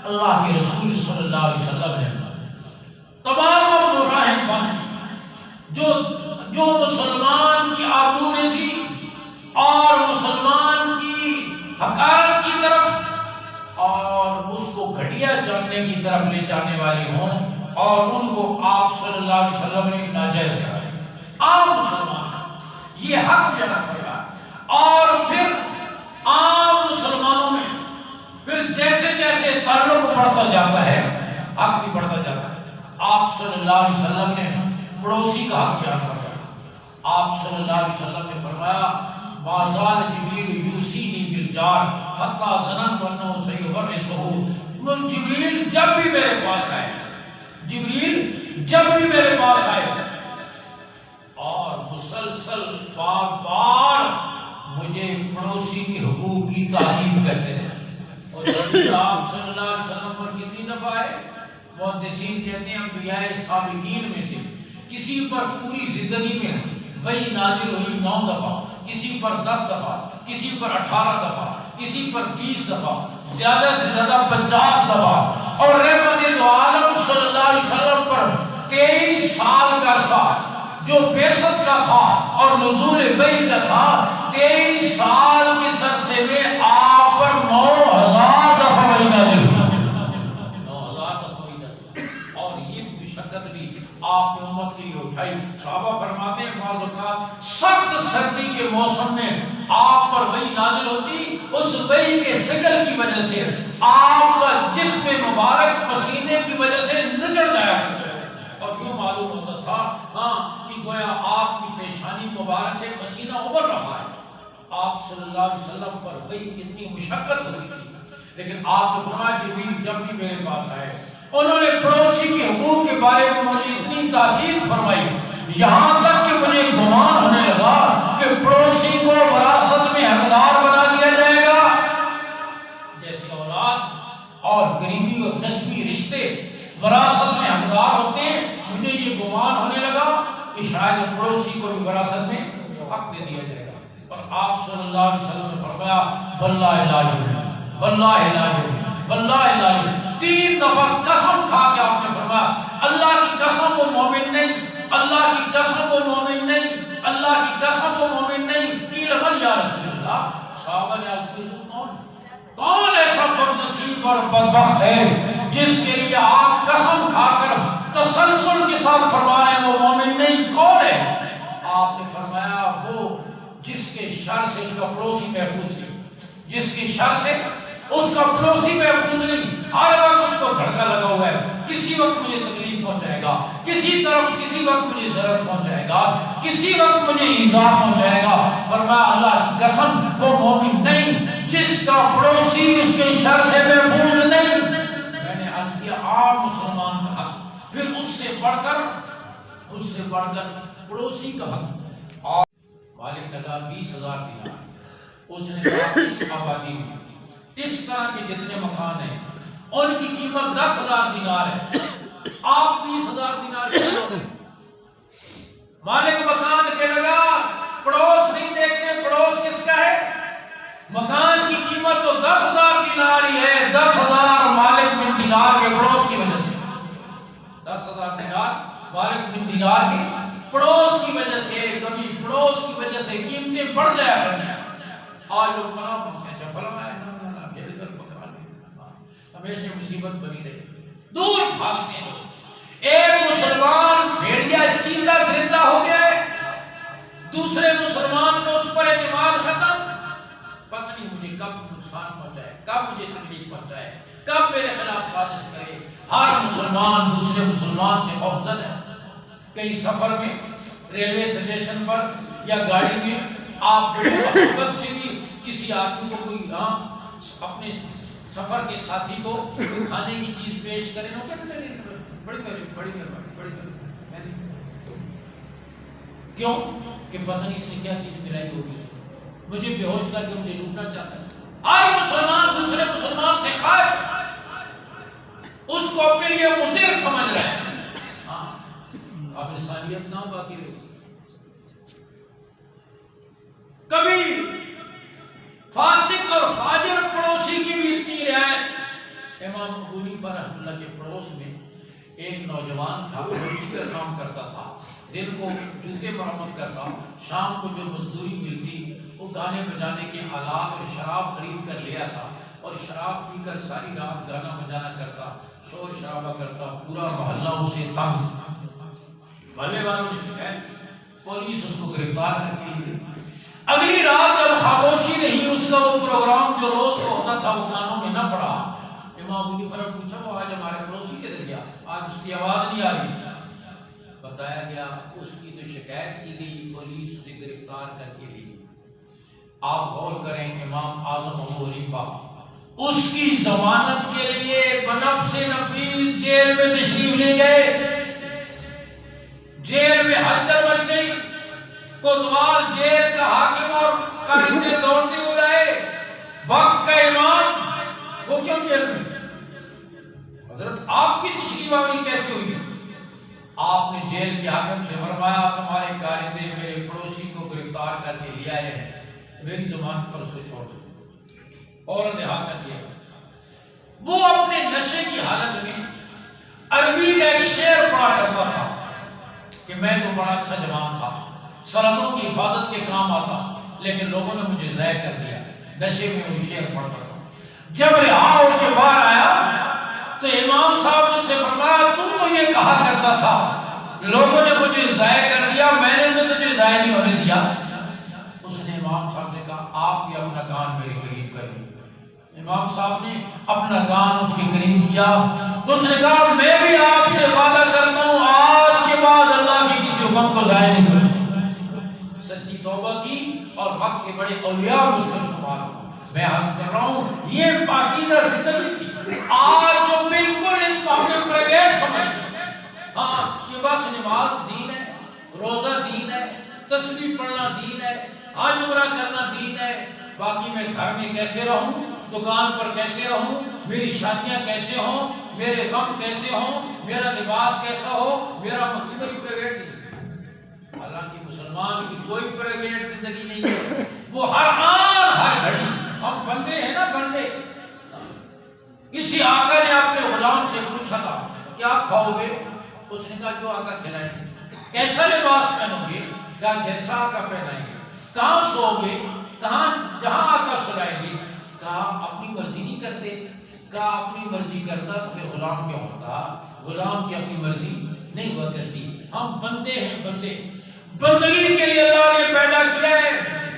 اللہ کے رسول صلی اللہ علیہ وسلم نے تمام راہیں بند کی، جو مسلمان کی آبرو ریزی اور مسلمان کی حقارت کی طرف اور اس کو گھٹیا جاننے کی طرف لے جانے والی ہوں، اور ان کو آپ صلی اللہ علیہ وسلم نے ناجائز کرایا۔ عام مسلمان یہ حق جانا پڑے گا، اور پھر عام مسلمانوں میں پھر جیسے جیسے تعلق بڑھتا جاتا ہے حق بھی بڑھتا جاتا ہے۔ آپ صلی اللہ علیہ وسلم نے پڑوسی کا حق بیان کرا۔ آپ صلی اللہ علیہ وسلم نے فرمایا ما زال جبریل یوصینی بالجار حتی ظننت انہ سیورثہ۔ جبریل جب بھی میرے پاس آئے، جبریل جب بھی میرے پاس آئے اور مسلسل بار بار مجھے پڑوسی کے حقوق کی تاکید کرتے رہے، اور جبریل آپ صلی اللہ علیہ وسلم پر کتنی دفعہ آئے؟ محدثین کہتے ہیں انبیاء سابقین میں سے کسی پر پوری زندگی میں وہی نازل ہوئی 9 دفعہ، کسی پر 10 دفعہ، کسی پر 18 دفعہ، کسی پر 20 دفعہ، زیادہ سے زیادہ 50 دفعہ، اور رحمت دو عالم صلی اللہ علیہ وسلم پر 23 سال کا عرصہ جو بعثت کا تھا اور نزول بیت کا تھا، 23 سال کے عرصے میں آپ پر 9000 دفعہ وحی نازل ہوئی، 9000 دفعہ وحی نازل، اور یہ مشقت بھی آپ نے امت کے لیے اٹھائی۔ صحابہ فرماتے ہیں بعض اوقات سخت سردی کے موسم میں آپ پر وحی نازل ہوتی، اس وحی کے ثقل کی وجہ سے آپ کا جسم مبارک پسینے کی وجہ سے نچڑ جایا کرتا ہے، اور یوں معلوم ہوتا تھا کہ گویا آپ کی پیشانی مبارک سے پسینہ ابھر رہا ہے۔ آپ صلی اللہ علیہ وسلم پر وحی کی اتنی مشقت ہوتی تھی، لیکن آپ نے فرمایا جبریل جب بھی میرے پاس آئے انہوں نے پڑوسی کے حقوق کے بارے میں مجھے اتنی تاکید فرمائی، یہاں تک کہ مجھے گمان ہونے لگا کہ پڑوسی کو وراثت میں حقدار بنا دیا جائے گا، جیسے اولاد اور قریبی اور نسبی رشتے وراثت میں حقدار ہوتے ہیں، مجھے یہ گمان ہونے لگا کہ شاید پڑوسی کو بھی وراثت میں حق دے دیا جائے گا۔ اور آپ صلی اللہ علیہ وسلم نے فرمایا واللہ لا یؤمن، واللہ لا یؤمن، واللہ لا یؤمن، 3 دفعہ قسم کھا کے آپ نے فرمایا اللہ کی قسم وہ مومن نہیں، اللہ کی قسم وہ مومن نہیں، اللہ کی قسم وہ مومن نہیں۔ قیل من یا رسول اللہ، صحابہ نے عرض کی کون ایسا بدنصیب اور بدبخت ہے جس کے لیے آپ قسم کھا کر تسلسل کے ساتھ فرما رہے ہیں وہ مومن نہیں؟ کون ہے؟ آپ نے فرمایا وہ جس کے شر سے اس کا پڑوسی محفوظ نہیں، جس کے شر سے اس کا پڑوسی محفوظ نہیں، ہر وقت اس کو دھڑکا لگا ہوا ہے، کسی وقت مجھے تکلیف پہنچائے گا، کسی وقت مجھے ضرر پہنچائے گا، کسی وقت مجھے ایذا پہنچائے گا۔ فرمایا اللہ کی قسم وہ مومن نہیں جس کا پڑوسی اس کے شر سے محفوظ نہیں۔ میں نے عرض کیا عام مسلمان کا حق، پھر اس سے بڑھ کر پڑوسی کا حق۔ اور مالک نے کہا 20,000 دینار، اس نے کہا اس آبادی میں اس طرح کے جتنے مکان ہیں ان کی قیمت 10,000 دینار ہے، آپ 20,000 دینار کی۔ مالک مکان کے لگا پڑوس نہیں دیکھتے، پڑوس کس کا ہے؟ مکان کی قیمت تو 10,000 دینار ہی ہے، 10,000 مالک بن دینار کے پڑوس کی وجہ سے، 10,000 دینار مالک بن دینار کے پڑوس کی وجہ سے، کبھی پڑوس کی وجہ سے قیمتیں بڑھ جایا کرتی ہیں۔ آج لوگ پناہ مانگتے ہیں، فلاں ہے ہمیشہ مصیبت بنی رہی، دور بھاگتے ہیں۔ ایک مسلمان بھیڑیا چیتا زندہ ہو گیا ہے، دوسرے مسلمان کو اس پر اعتماد ختم، پتہ نہیں مجھے کب نقصان پہنچائے، کب مجھے تکلیف پہنچائے، کب میرے خلاف سازش کرے۔ ہر مسلمان دوسرے مسلمان سے خوفزدہ ہے۔ کئی سفر میں ریلوے اسٹیشن پر یا گاڑی میں آپ محبت سے بھی کسی آدمی کو کوئی اپنے سفر کے ساتھی کو کھانے کی چیز پیش کریں نا، بڑی مہربانی، کیوں کہ پتہ نہیں اس نے کیا چیز ملائی ہوگی، مجھے بے ہوش کر کے مجھے لوٹنا چاہتا ہے۔ آج مسلمان دوسرے مسلمان سے خائف، اس کو اپنے لیے مضر سمجھ رہے ہیں۔ اب انسانیت نہ باقی رہے۔ کبھی فاسق اور فاجر پڑوسی کی بھی اتنی رعایت۔ امام ابو حنیفہ رحمۃ اللہ کے پڑوس میں ایک نوجوان تھا، موچی کا کام کرتا تھا، دن کو جوتے مرمت کرتا، شام کو جو مزدوری ملتی وہ گانے بجانے کے آلات اور شراب خرید کر لے آتا اور شراب پی کر ساری رات گانا بجانا کرتا، شور شرابہ کرتا، پورا محلہ اسے تنگ۔ محلے والوں نے شکایت کی، پولیس اس کو گرفتار کر کے لی۔ اگلی رات جب خاموشی نہیں، اس کا وہ پروگرام جو روز کو ہوتا تھا وہ کانوں میں نہ پڑا۔ امام ابو حنیفہ نے پوچھا وہ آج ہمارے پڑوسی کدھر گیا، آج اس کی آواز نہیں آ رہی۔ بتایا گیا اس کی تو شکایت کی گئی، پولیس اسے گرفتار کر کے لی۔ آپ غور کریں، امام اعظم ابو حنیفہ اس کی ضمانت کے لیے بنفس نفیس جیل میں تشریف لے گئے۔ جیل میں ہلچل مچ گئی، کوتوال جیل کا حاکم اور قائد دوڑتے ہوئے آئے، وقت کا امام وہ کیوں جیل میں؟ حضرت آپ کی تشریف آوری کیسے ہوئی؟ آپ نے جیل کے حاکم سے فرمایا تمہارے کارندے میرے پڑوسی کو گرفتار کر کے لے آئے ہیں، میری ضمانت پر اس کو چھوڑ دو، اور رہا کر دیا۔ وہ اپنے نشے کی حالت میں عربی کا ایک شعر پڑھا کرتا تھا کہ میں تو بڑا اچھا جوان تھا، سرحدوں کی حفاظت کے کام آتا، لیکن لوگوں نے مجھے ضائع کر دیا۔ نشے میں وہ شعر پڑھتا تھا۔ جب رہا ہو کے باہر آیا تو امام صاحب نے اسے فرمایا تو یہ کہا کرتا تھا لوگوں نے مجھے ضائع کر دیا، میں نے تو تجھے ضائع نہیں ہونے دیا۔ اس نے امام صاحب سے کہا آپ یہ اپنا کان میرے قریب کریں۔ امام صاحب نے اپنا کان اس کے قریب کیا تو اس نے کہا میں بھی آپ سے وعدہ کرتا ہوں آج کے بعد اللہ کے کسی حکم کو ضائع نہیں کروں۔ سچی توبہ کی اور حق کے بڑے اولیاء اس کا شمار ہوا۔ میں عرض کر رہا ہوں یہ پاکیزہ زندگی تھی، آج جو بالکل اس کو ہم نے پرائیویٹ سمجھ لیا۔ ہاں یہ بس نماز دین ہے، روزہ دین ہے، تسبیح پڑھنا دین ہے، حج عمرہ کرنا دین ہے، باقی میں گھر میں کیسے رہوں، دکان پر کیسے رہوں، میری شادیاں کیسے ہوں، میرے غم کیسے ہوں، میرا لباس کیسا ہو، میرا مقدمہ پرائیویٹ زندگی۔ حالانکہ مسلمان کی کوئی پرائیویٹ زندگی نہیں ہے، وہ ہر آن ہر گھڑی، ہم بندے ہیں نا بندے۔ کسی آقا نے اپنے غلام سے پوچھا تھا کیا کھاؤ گے؟ اس نے کہا جو آقا کھلائیں گے۔ کیسا لباس پہنو گے؟ کہا جیسا آقا پہنائیں گے۔ کہاں سو گے؟ کہاں جہاں آقا سلائیں گے۔ کہا اپنی مرضی نہیں کرتے؟ کہا اپنی مرضی کرتا تو پھر غلام کیا ہوتا؟ غلام کی اپنی مرضی نہیں ہوا کرتی۔ ہم بندے ہیں، بندے بندگی کے لیے اللہ نے پیدا کیا ہے،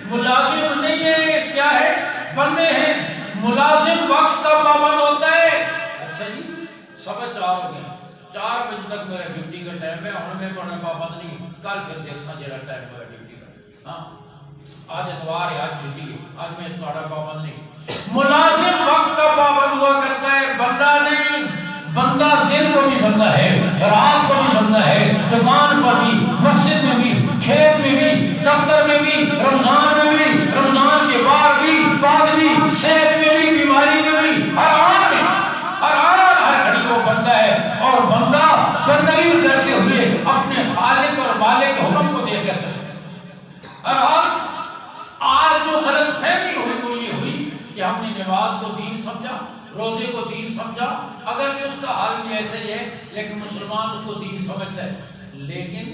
ملازم نہیں ہے، کیا ہے؟ بندے ہیں۔ ملازم وقت کا پابند ہوتا ہے۔ اچھا جی 4:15 ہو گیا، 4 بجے تک میرا ڈیوٹی کا ٹائم ہے، ہوں میں تھوڑا پابند نہیں، کل پھر دیکھسا جڑا ٹائم میرا ڈیوٹی کا۔ ہاں آج اتوار ہے، آج چھٹی ہے، آج میں تھوڑا پابند نہیں۔ ملازم وقت کا پابند ہوا کرتا ہے، بندہ نہیں۔ بندہ دن کو بھی بندہ ہے، رات کو بھی بندہ ہے، دکان پر بھی، مسجد میں بھی، کھیت میں بھی، دفتر میں بھی، رمضان میں بھی، رمضان کے بعد بھی، صحت میں بھی، بیماری میں بھی، ہر گھڑی وہ بندہ ہے۔ اور بندہ بندگی کرتے ہوئے اپنے خالق اور مالک کے حکم کو دے کر چلے۔ ہر حال آج جو غلط فہمی ہوئی وہ یہ ہوئی کہ ہم نے نماز کو دین سمجھا، روزے کو دین سمجھا، اگر کہ اس کا حال بھی ایسا ہی ہے، لیکن مسلمان اس کو دین سمجھتا ہے، لیکن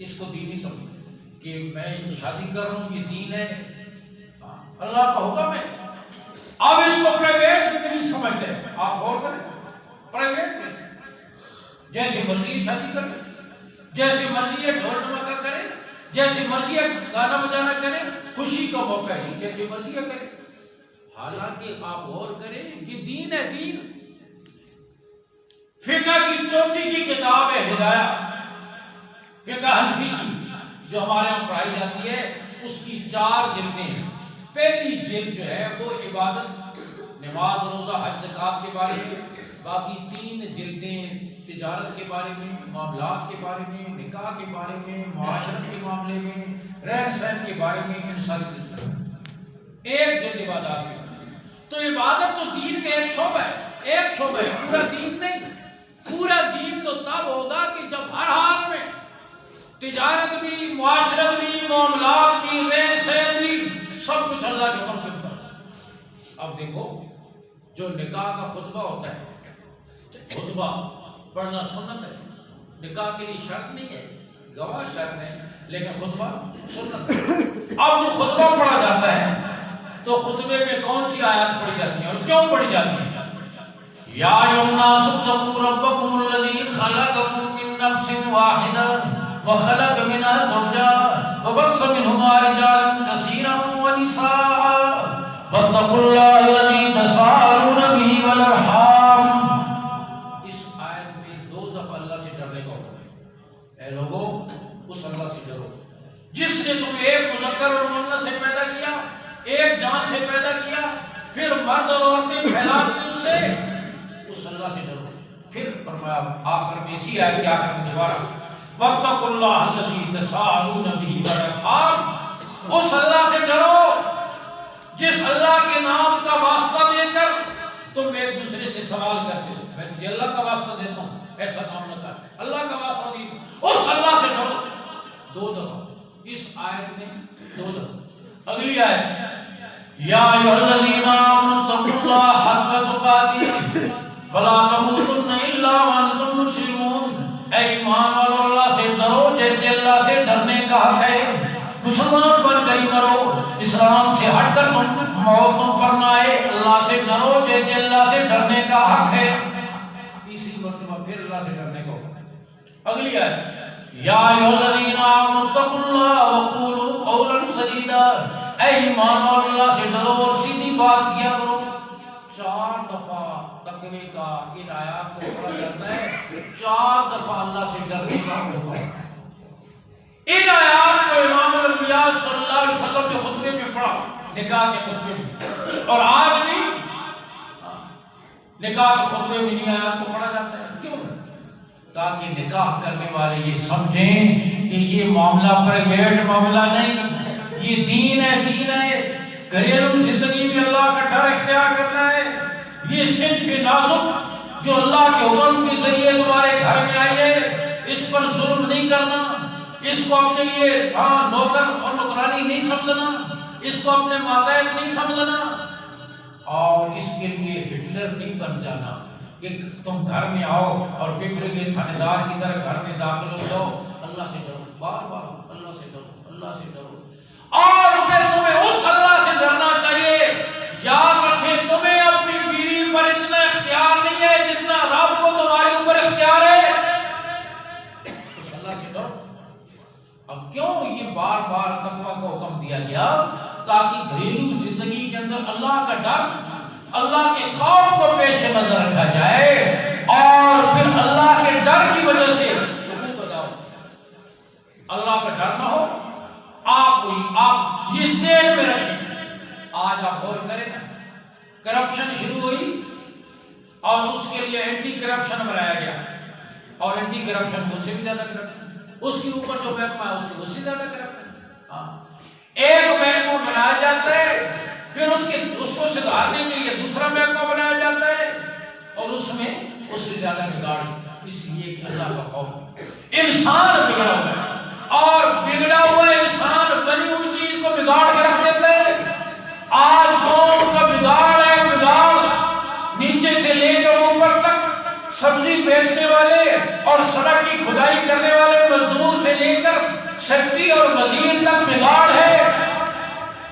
اس کو دین ہی سمجھتا ہے کہ میں شادی کر رہا ہوں یہ دین ہے، اللہ کا حکم ہے۔ اب اس کو پرائیویٹ زندگی سمجھتے ہیں۔ آپ غور کریں، پرائیویٹ میں جیسے مرضی شادی کریں، جیسے مرضی ہے ڈھول ڈمکا کریں، جیسے مرضی ہے گانا بجانا کریں، خوشی کا موقع ہے جیسے مرضی ہے کریں۔ حالانکہ آپ غور کریں کہ دین ہے، دین فقہ کی چوٹی کی کتاب ہے ہدایہ، فقہ حنفی کی، جو ہمارے یہاں پڑھائی جاتی ہے اس کی 4 جلدیں ہیں۔ پہلی جلد جو ہے وہ عبادت، نماز، روزہ، حج، زکوٰۃ کے بارے میں، باقی 3 جلدیں تجارت کے بارے میں، معاملات کے بارے میں، نکاح کے بارے میں، معاشرت کے معاملے میں، رہن سہن کے بارے میں، ان ساری چیزوں۔ ایک جلد عبادات کی۔ تو عبادت تو دین کا ایک شعبہ ہے، ایک شعبہ ہے، پورا دین نہیں۔ پورا دین تو تب ہوگا کہ جب ہر حال میں تجارت بھی، معاشرت بھی، معاملات بھی، رہن سہن بھی، سب کچھ اللہ کے حکم کے مطابق۔ اب دیکھو جو نکاح کا خطبہ ہوتا ہے، خطبہ پڑھنا سنت ہے، نکاح کے لیے شرط نہیں ہے، گواہ شرط ہے، لیکن خطبہ سنت ہے۔ اب جو خطبہ پڑھا جاتا ہے تو خطبے میں کون سی آیات پڑھی جاتی ہیں اور کیوں پڑھی جاتی ہیں؟ یا ایھا الناس اتقوا ربکم الذی خلقکم من نفس واحدہ وخلق منها زوجها وبث منهما رجالا كثيرا ونساء واتقوا الله الذي تساءلون به والارحام۔ اس آیت میں 2 دفعہ اللہ سے ڈرنے کا حکم ہے۔ اے لوگو اس اللہ سے ڈرو جس نے تمہیں ایک مذکر اور مؤنث سے پیدا کیا، ایک جان سے پیدا کیا، پھر مرد اور عورتیں پھیلا دی اس سے، اس اللہ سے ڈرو۔ پھر فرمایا آخر میں اسی آیت کے آخر میں دوبارہ واتقوا اللہ الذی تساءلون به والارحام، اس اللہ سے ڈرو جس اللہ کے نام کا واسطہ دے کر تم ایک دوسرے سے سوال کرتے ہو۔ میں تجھے اللہ کا واسطہ دیتا ہوں، ایسا کام نہ کر، اللہ کا واسطہ دی، اس اللہ سے ڈرو۔ 2 دفعہ اس آیت میں 2 دفعہ۔ اگلی آیت یا ایھا الذین آمنوا اتقوا اللہ حق تقاتہ ولا تموتن الا وانتم مسلمون۔ اے ایمان والو اللہ سے ڈرو جیسے اللہ سے ڈرنے کا حق ہے، مسلمان بن کر ہی مرو، اسلام سے ہٹ کر تم موتوں پر نہ آئے، اللہ سے ڈرو جیسے اللہ سے ڈرنے کا حق ہے۔ تیسری مرتبہ پھر اللہ سے ڈرنے کا حکم ہے۔ اگلی آیت یا ایھا الذین آمنوا اتقوا اللہ وقولوا قولا سدیدا۔ اے ایمان والو اللہ سے ڈرو اور سیدھی بات کیا کرو۔ 4 دفعہ تقوی کا ان آیات کو پڑھا جاتا ہے، 4 دفعہ اللہ سے ڈرنے کا حکم ہے۔ ان آیات کو امام الانبیاء صلی اللہ علیہ وسلم کے خطبے میں پڑھا، نکاح کے خطبے میں، اور آج بھی نکاح کے خطبے میں ان آیات کو پڑھا جاتا ہے۔ کیوں؟ تاکہ نکاح کرنے والے یہ سمجھیں کہ یہ معاملہ پرائیویٹ معاملہ نہیں، یہ دین ہے، دین ہے۔ گھریلو زندگی میں اللہ کا ڈر اختیار کرنا ہے۔ یہ صنف نازک جو اللہ کے حکم کے ذریعے تمہارے گھر میں آئی ہے، اس پر ظلم نہیں کرنا، اس کو اپنے لیے نوکر اور نوکرانی نہیں سمجھنا، اس کو اپنے ماتحت نہیں سمجھنا، اور اس کے لیے ہٹلر نہیں بن جانا کہ تم گھر میں آؤ اور بگڑے ہوئے تھانے دار کی طرح گھر میں داخل ہو جاؤ۔ اللہ سے ڈرو، بار بار اللہ سے ڈرو، اللہ سے ڈرو۔ اور پھر تمہیں اس اللہ سے ڈرنا چاہیے۔ یاد رکھیں تمہیں اپنی بیوی پر اتنا اختیار نہیں ہے جتنا رب کو تمہارے اوپر اختیار ہے۔ اس اللہ سے ڈرو۔ اب کیوں یہ بار بار تقویٰ کا حکم دیا گیا؟ تاکہ گھریلو زندگی کے اندر اللہ کا ڈر، اللہ کے خوف کو پیش نظر رکھا جائے، اور پھر اللہ کے ڈر کی وجہ سے حقوق ادا ہو۔ اللہ کا ڈر نہ ہو، آپ یہ ذہن میں رکھیں۔ آج آپ غور کریں نا، کرپشن شروع ہوئی اور اس کے لیے اینٹی کرپشن بنایا گیا، اور اینٹی کرپشن اس سے بھی زیادہ کرپشن، اس کے اوپر جو محکمہ ہے اس سے زیادہ کرپشن۔ ایک محکمہ بنایا جاتا ہے، پھر اس کو سدھارنے کے لیے دوسرا محکمہ بنایا جاتا ہے، اور اس میں اس سے زیادہ بگاڑ، اس لیے کہ اللہ کا خوف۔ انسان بگڑا ہوا ہے، اور بگڑا ہوا انسان بنی ہوئی چیز کو بگاڑ کے رکھ دیتا ہے۔ آج قوم کا بگاڑ ہے، بگاڑ نیچے سے لے کر اوپر تک، سبزی بیچنے والے اور سڑک کی کھدائی کرنے والے مزدور سے لے کر سیکٹری اور وزیر تک بگاڑ ہے۔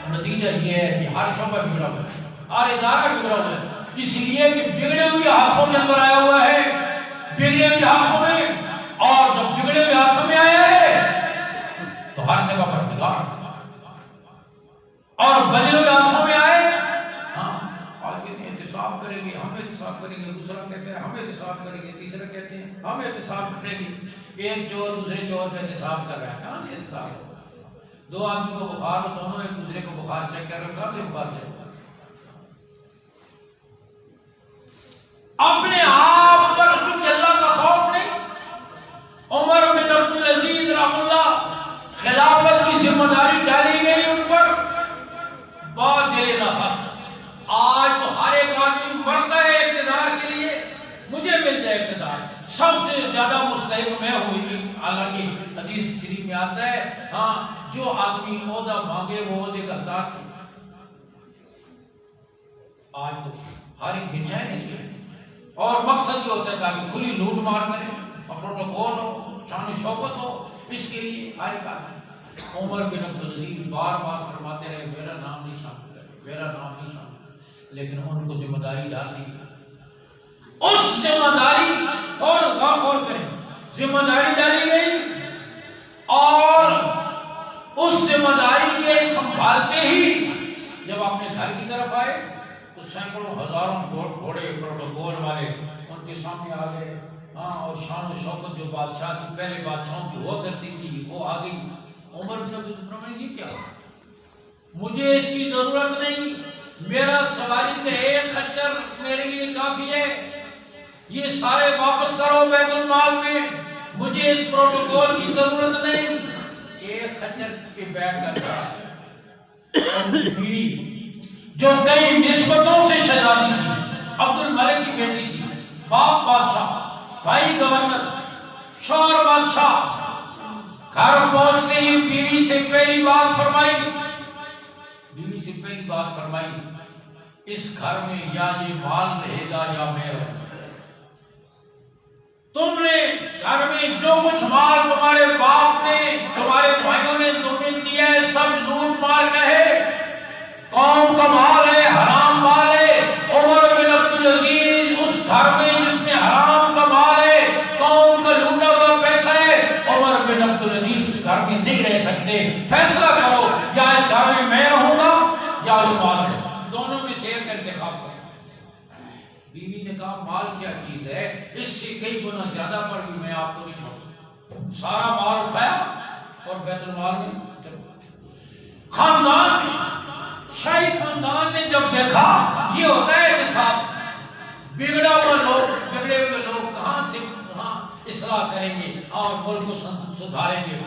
نتیجہ یہ ہے کہ ہر شعبہ بگڑا ہوا ہے، ہر ادارہ بگڑا ہوا ہے، اس لیے کہ بگڑے ہوئے ہاتھوں کے اندر آیا ہوا ہے، بگڑے ہوئے ہاتھوں میں، اور جب بگڑے ہوئے ہاتھوں میں آیا ہے تو ہر جگہ پر بگاڑ، اور بنے ہوئے ہاتھوں میں آئے، اور کہتے ہیں احتساب کریں گے، ہم احتساب کریں گے، دوسرا کہتے ہیں ہم احتساب کریں گے، تیسرا کہتے ہیں ہم احتساب کریں گے۔ ایک چور دوسرے چور پہ احتساب کر رہا ہے، کہاں سے احتساب ہو؟ دو آدمی کو بخار ہو، دونوں ایک دوسرے کو بخار چیک کر رہے ہیں، کہاں سے بخار چیک کر؟ اپنے آپ پر کیونکہ اللہ کا خوف نہیں۔ عمر بن عبدالعزیز رحمہ اللہ خلافت کی ذمہ داری ڈالی گئی ان پر، بات دل نفس۔ آج تو ہر ایک آدمی مرتا ہے اقتدار کے لیے، مجھے مل جائے اقتدار، سب سے زیادہ مستحق میں ہوئی۔ حالانکہ حدیث شریف میں آتا ہے ہاں جو آدمی عہدہ مانگے وہ عہدے کا حقدار نہیں۔ آج تو ہر ایک بے چین اس کے، اور مقصد یہ ہوتا ہے تاکہ کھلی لوٹ مار کرے اور پروٹوکول ہو، شان و شوکت ہو، اس کے لیے ہر ایک آدمی۔ عمر بن عبدالعزیز بار بار فرماتے رہے میرا نام نہیں شامل کرے، میرا نام نہیں شامل کرے، لیکن ان کو ذمہ داری ڈال دی گئی۔ اس ذمہ داری اور غور کریں، ذمہ داری ڈالی گئی اور اس ذمہ داری کے سنبھالتے ہی جب اپنے گھر کی طرف آئے تو سینکڑوں ہزاروں گھوڑے پروٹوکول والے ان کے سامنے آ گئے، ہاں، اور شان و شوکت جو بادشاہ کی پہلے بادشاہوں کی ہوا کرتی تھی وہ آ گئی۔ عمر بن عبدالعزیز نے یہ کیا، مجھے اس کی ضرورت نہیں، میرا سواری کا ایک خچر میرے لیے کافی ہے، یہ سارے واپس کرو بیت المال میں، مجھے اس پروٹوکول کی ضرورت نہیں۔ ایک خچر پہ بیٹھ کر جو کئی نسبتوں سے شہزادی تھی، عبد الملک کی بیٹی تھی، باپ بادشاہ، بھائی گورنر، شوہر بادشاہ، گھر پہنچتے ہی بیوی سے پہلی بات فرمائی، اس گھر میں یا یہ مال رہے گا یا میں رہوں گا۔ تم نے گھر میں جو کچھ مال تمہارے باپ نے تمہارے بھائیوں نے تمہیں دیا ہے سب لوٹ مار کا ہے، قوم کا مال ہے، حرام مال ہے۔ عمر بن عبدالعزیز اس گھر میں جس میں حرام کا مال ہے، قوم کا لوٹا ہوا پیسہ ہے، عمر بن عبدالعزیز اس گھر میں نہیں رہ سکتے۔ فیصلہ کرو، یا اس گھر میں میں رہوں گا یا وہ مال ہے، دونوں میں سے ایک انتخاب کرو۔ بیوی نے کہا مال کیا چیز ہے، اس سے کئی گنا زیادہ پر بھی میں آپ کو نہیں چھوڑ سکتا۔ سارا مال اٹھایا اور بیت المال میں خاندان نے، شاہی خاندان نے جب دیکھا یہ ہوتا ہے احتساب، بگڑے ہوئے لوگ کہاں سے کہاں اصلاح کریں گے اور ملک کو سدھاریں گے۔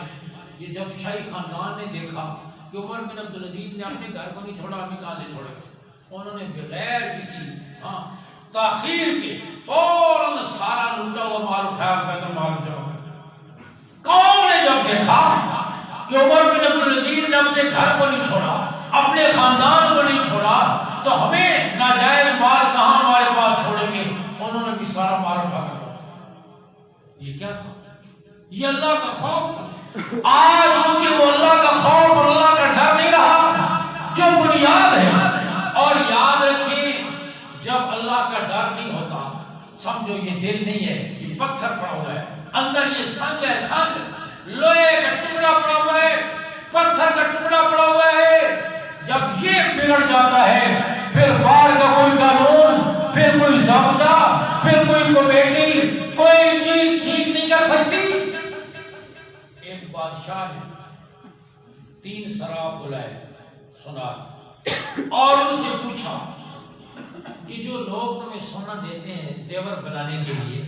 یہ جب شاہی خاندان نے دیکھا کہ عمر بن عبدالعزیز نے اپنے گھر کو نہیں چھوڑا، ہمیں کہاں سے چھوڑے، انہوں نے بغیر کسی تاخیر کے فوراً سارا لوٹا ہوا مال اٹھایا بیت المال میں جمع کر۔ قوم نے جب دیکھا کہ عمر بن عبدالعزیز نے اپنے گھر کو نہیں چھوڑا، اپنے خاندان کو نہیں چھوڑا، تو ہمیں ناجائز مال کہاں ہمارے پاس چھوڑیں گے، انہوں نے بھی سارا مال اٹھا کر۔ یہ کیا تھا؟ یہ اللہ کا خوف تھا۔ آج کیونکہ وہ اللہ کا خوف اور اللہ کا ڈر نہیں رہا جو بنیاد ہے، اور یاد رکھیں جب اللہ کا ڈر نہیں ہوتا سمجھو یہ دل نہیں ہے، یہ پتھر پڑا ہوا ہے اندر، یہ سنگ ہے، سنگ لوہے کا ٹکڑا پڑا ہوا ہے، پتھر کا ٹکڑا پڑا ہوا ہے۔ جب یہ بگڑ جاتا ہے پھر باہر کا کوئی قانون، پھر کوئی ضابطہ، پھر کوئی کمیٹی، کوئی چیز ٹھیک نہیں کر سکتی۔ ایک بادشاہ نے 3 سراف بلائے سونار اور ان سے پوچھا کہ جو لوگ تمہیں سونا دیتے ہیں زیور بنانے کے لیے